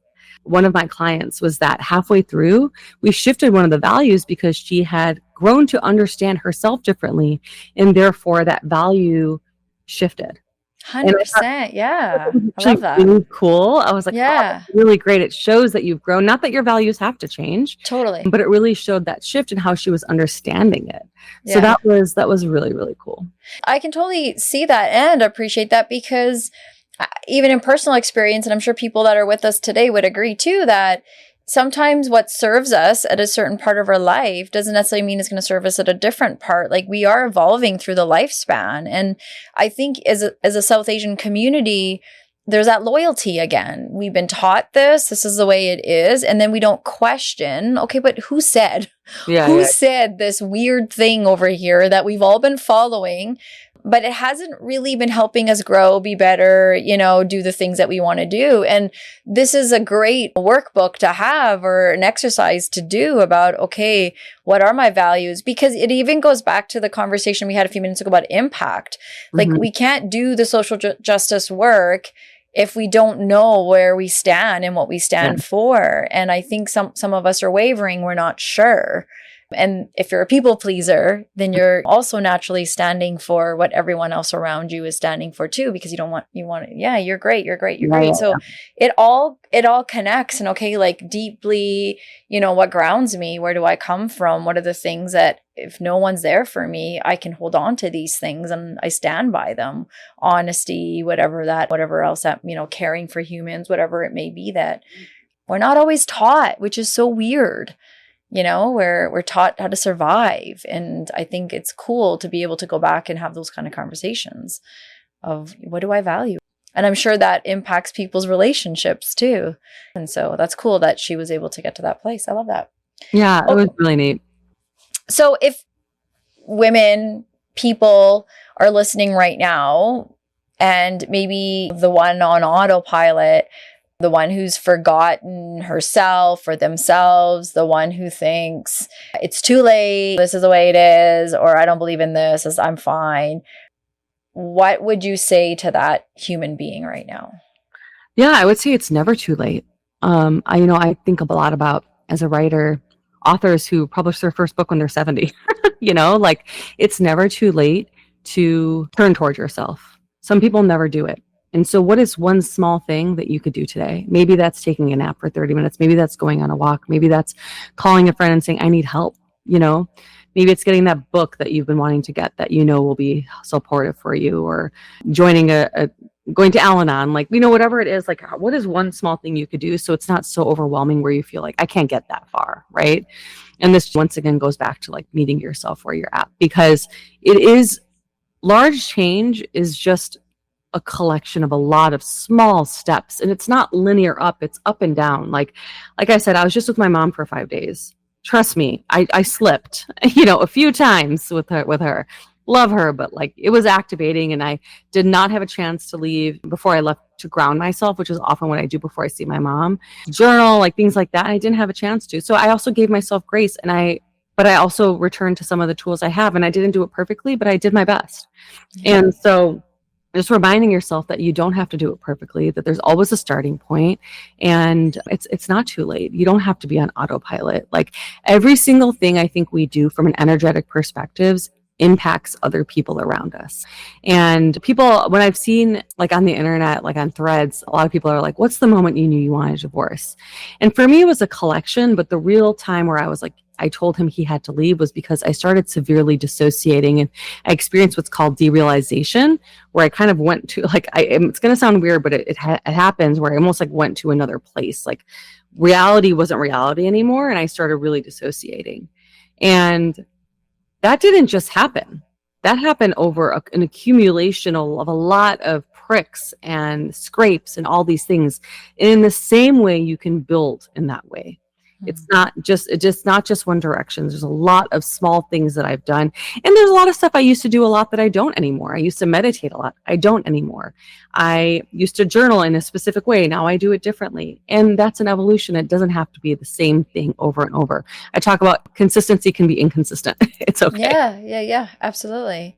S2: one of my clients was that halfway through, we shifted one of the values because she had grown to understand herself differently. And therefore that value shifted.
S1: 100%. Yeah. I love that.
S2: Really cool. I was like,
S1: yeah,
S2: oh, really great. It shows that you've grown. Not that your values have to change.
S1: Totally.
S2: But it really showed that shift in how she was understanding it.
S1: Yeah.
S2: So that was really, really cool.
S1: I can totally see that and appreciate that because even in personal experience, and I'm sure people that are with us today would agree too, that sometimes what serves us at a certain part of our life doesn't necessarily mean it's going to serve us at a different part. Like we are evolving through the lifespan. And I think as a South Asian community, there's that loyalty again. We've been taught this is the way it is. And then we don't question, okay, but who said? Who said this weird thing over here that we've all been following? But it hasn't really been helping us grow, be better, do the things that we want to do. And this is a great workbook to have or an exercise to do about, okay, what are my values? Because it even goes back to the conversation we had a few minutes ago about impact. Like we can't do the social justice work if we don't know where we stand and what we stand for. And I think some of us are wavering. We're not sure. And if you're a people pleaser, then you're also naturally standing for what everyone else around you is standing for too, because yeah, you're great. You're great. You're great.
S2: Yeah.
S1: So it all connects. And okay, like deeply, what grounds me? Where do I come from? What are the things that if no one's there for me, I can hold on to these things and I stand by them. Honesty, whatever else that, caring for humans, whatever it may be that we're not always taught, which is so weird. We're taught how to survive. And I think it's cool to be able to go back and have those kind of conversations of what do I value? And I'm sure that impacts people's relationships too. And so that's cool that she was able to get to that place. I love that.
S2: Yeah, it was really neat.
S1: So if people are listening right now, and maybe the one on autopilot, the one who's forgotten herself or themselves, the one who thinks it's too late, this is the way it is, or I don't believe in this, I'm fine. What would you say to that human being right now?
S2: Yeah, I would say it's never too late. I think a lot about, as a writer, authors who publish their first book when they're 70. Like it's never too late to turn towards yourself. Some people never do it. And so what is one small thing that you could do today? Maybe that's taking a nap for 30 minutes. Maybe that's going on a walk. Maybe that's calling a friend and saying, I need help. Maybe it's getting that book that you've been wanting to get that will be supportive for you, or joining going to Al-Anon, whatever it is, what is one small thing you could do so it's not so overwhelming where you feel like I can't get that far, right? And this once again goes back to meeting yourself where you're at, because large change is just a collection of a lot of small steps, and it's not linear up, it's up and down. Like I said, I was just with my mom for 5 days. Trust me, I slipped, a few times with her. Love her, but it was activating, and I did not have a chance to leave before I left to ground myself, which is often what I do before I see my mom. Journal, things like that. And I didn't have a chance to. So I also gave myself grace, but I also returned to some of the tools I have, and I didn't do it perfectly, but I did my best. Yeah. And so just reminding yourself that you don't have to do it perfectly, that there's always a starting point, and it's not too late. You don't have to be on autopilot. Every single thing I think we do from an energetic perspective impacts other people around us. And people, when I've seen on the internet, on threads, a lot of people are like, what's the moment you knew you wanted a divorce? And for me, it was a collection, but the real time where I was I told him he had to leave was because I started severely dissociating, and I experienced what's called derealization, where I kind of went to it's going to sound weird, but it happens, where I almost went to another place. Reality wasn't reality anymore. And I started really dissociating. And that didn't just happen. That happened over an accumulation of a lot of pricks and scrapes and all these things. And in the same way, you can build in that way. It's not just one direction. There's a lot of small things that I've done. And there's a lot of stuff I used to do a lot that I don't anymore. I used to meditate a lot. I don't anymore. I used to journal in a specific way. Now I do it differently. And that's an evolution. It doesn't have to be the same thing over and over. I talk about consistency can be inconsistent. It's okay.
S1: Yeah. Absolutely.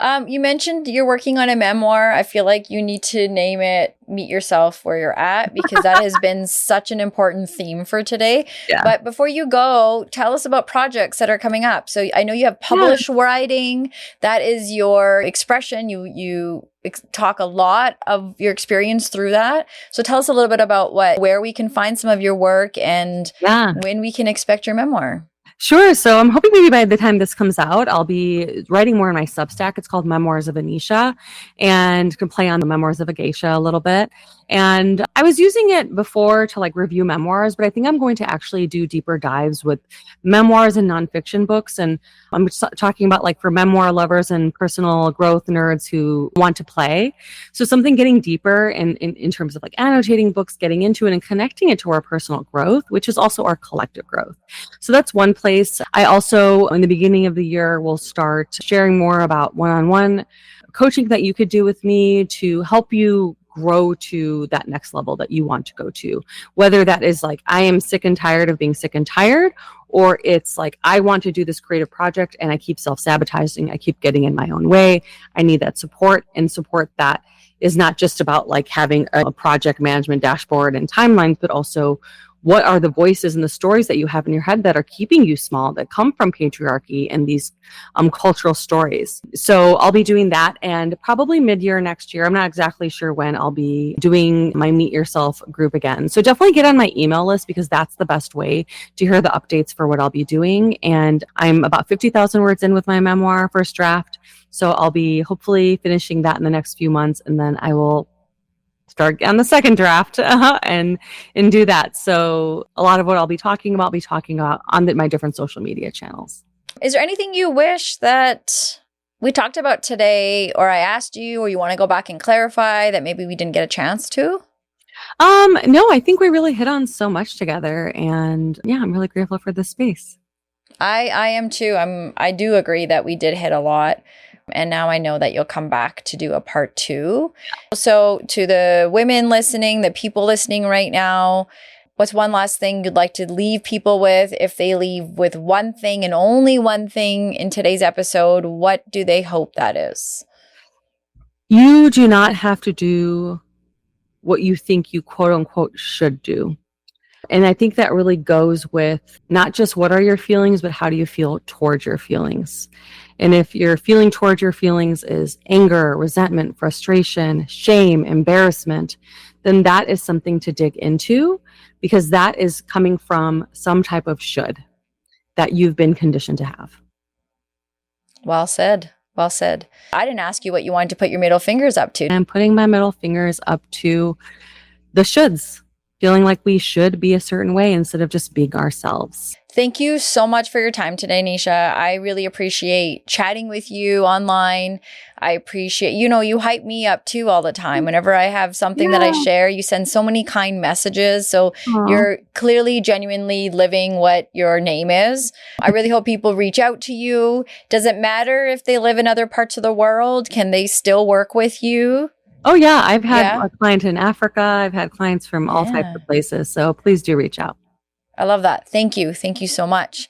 S1: You mentioned you're working on a memoir. I feel like you need to name it Meet Yourself Where You're At, because that has been such an important theme for today. Yeah. But before you go, tell us about projects that are coming up. So I know you have published writing. That is your expression. You talk a lot of your experience through that. So tell us a little bit about where we can find some of your work and when we can expect your memoir.
S2: Sure. So I'm hoping maybe by the time this comes out, I'll be writing more in my Substack. It's called Memoirs of a Nisha, and can play on the Memoirs of a Geisha a little bit. And I was using it before to review memoirs, but I think I'm going to actually do deeper dives with memoirs and nonfiction books. And I'm talking about for memoir lovers and personal growth nerds who want to play. So something getting deeper in terms of annotating books, getting into it and connecting it to our personal growth, which is also our collective growth. So that's one place. I also, in the beginning of the year, will start sharing more about one-on-one coaching that you could do with me to help you grow to that next level that you want to go to. Whether that is I am sick and tired of being sick and tired, or it's I want to do this creative project and I keep self-sabotaging, I keep getting in my own way. I need that support, and support that is not just about having a project management dashboard and timelines, but also what are the voices and the stories that you have in your head that are keeping you small, that come from patriarchy and these cultural stories. So I'll be doing that, and probably mid-year next year. I'm not exactly sure when I'll be doing my Meet Yourself group again. So definitely get on my email list, because that's the best way to hear the updates for what I'll be doing. And I'm about 50,000 words in with my memoir, first draft. So I'll be hopefully finishing that in the next few months, and then I will start on the second draft and do that. So a lot of what I'll be talking about on my different social media channels.
S1: Is there anything you wish that we talked about today, or I asked you, or you want to go back and clarify that maybe we didn't get a chance to?
S2: No, I think we really hit on so much together, and yeah, I'm really grateful for this space.
S1: I am too. I do agree that we did hit a lot. And now I know that you'll come back to do a part 2. So to the women listening, the people listening right now, what's one last thing you'd like to leave people with? If they leave with one thing and only one thing in today's episode, what do they hope that is?
S2: You do not have to do what you think you quote unquote should do. And I think that really goes with not just what are your feelings, but how do you feel towards your feelings? And if your feeling towards your feelings is anger, resentment, frustration, shame, embarrassment, then that is something to dig into, because that is coming from some type of should that you've been conditioned to have.
S1: Well said. Well said. I didn't ask you what you wanted to put your middle fingers up to.
S2: I'm putting my middle fingers up to the shoulds. Feeling like we should be a certain way instead of just being ourselves.
S1: Thank you so much for your time today, Nisha. I really appreciate chatting with you online. I appreciate, you hype me up too all the time. Whenever I have something that I share, you send so many kind messages. So you're clearly, genuinely living what your name is. I really hope people reach out to you. Does it matter if they live in other parts of the world? Can they still work with you?
S2: Oh, yeah. I've had a client in Africa. I've had clients from all types of places. So please do reach out.
S1: I love that. Thank you. Thank you so much.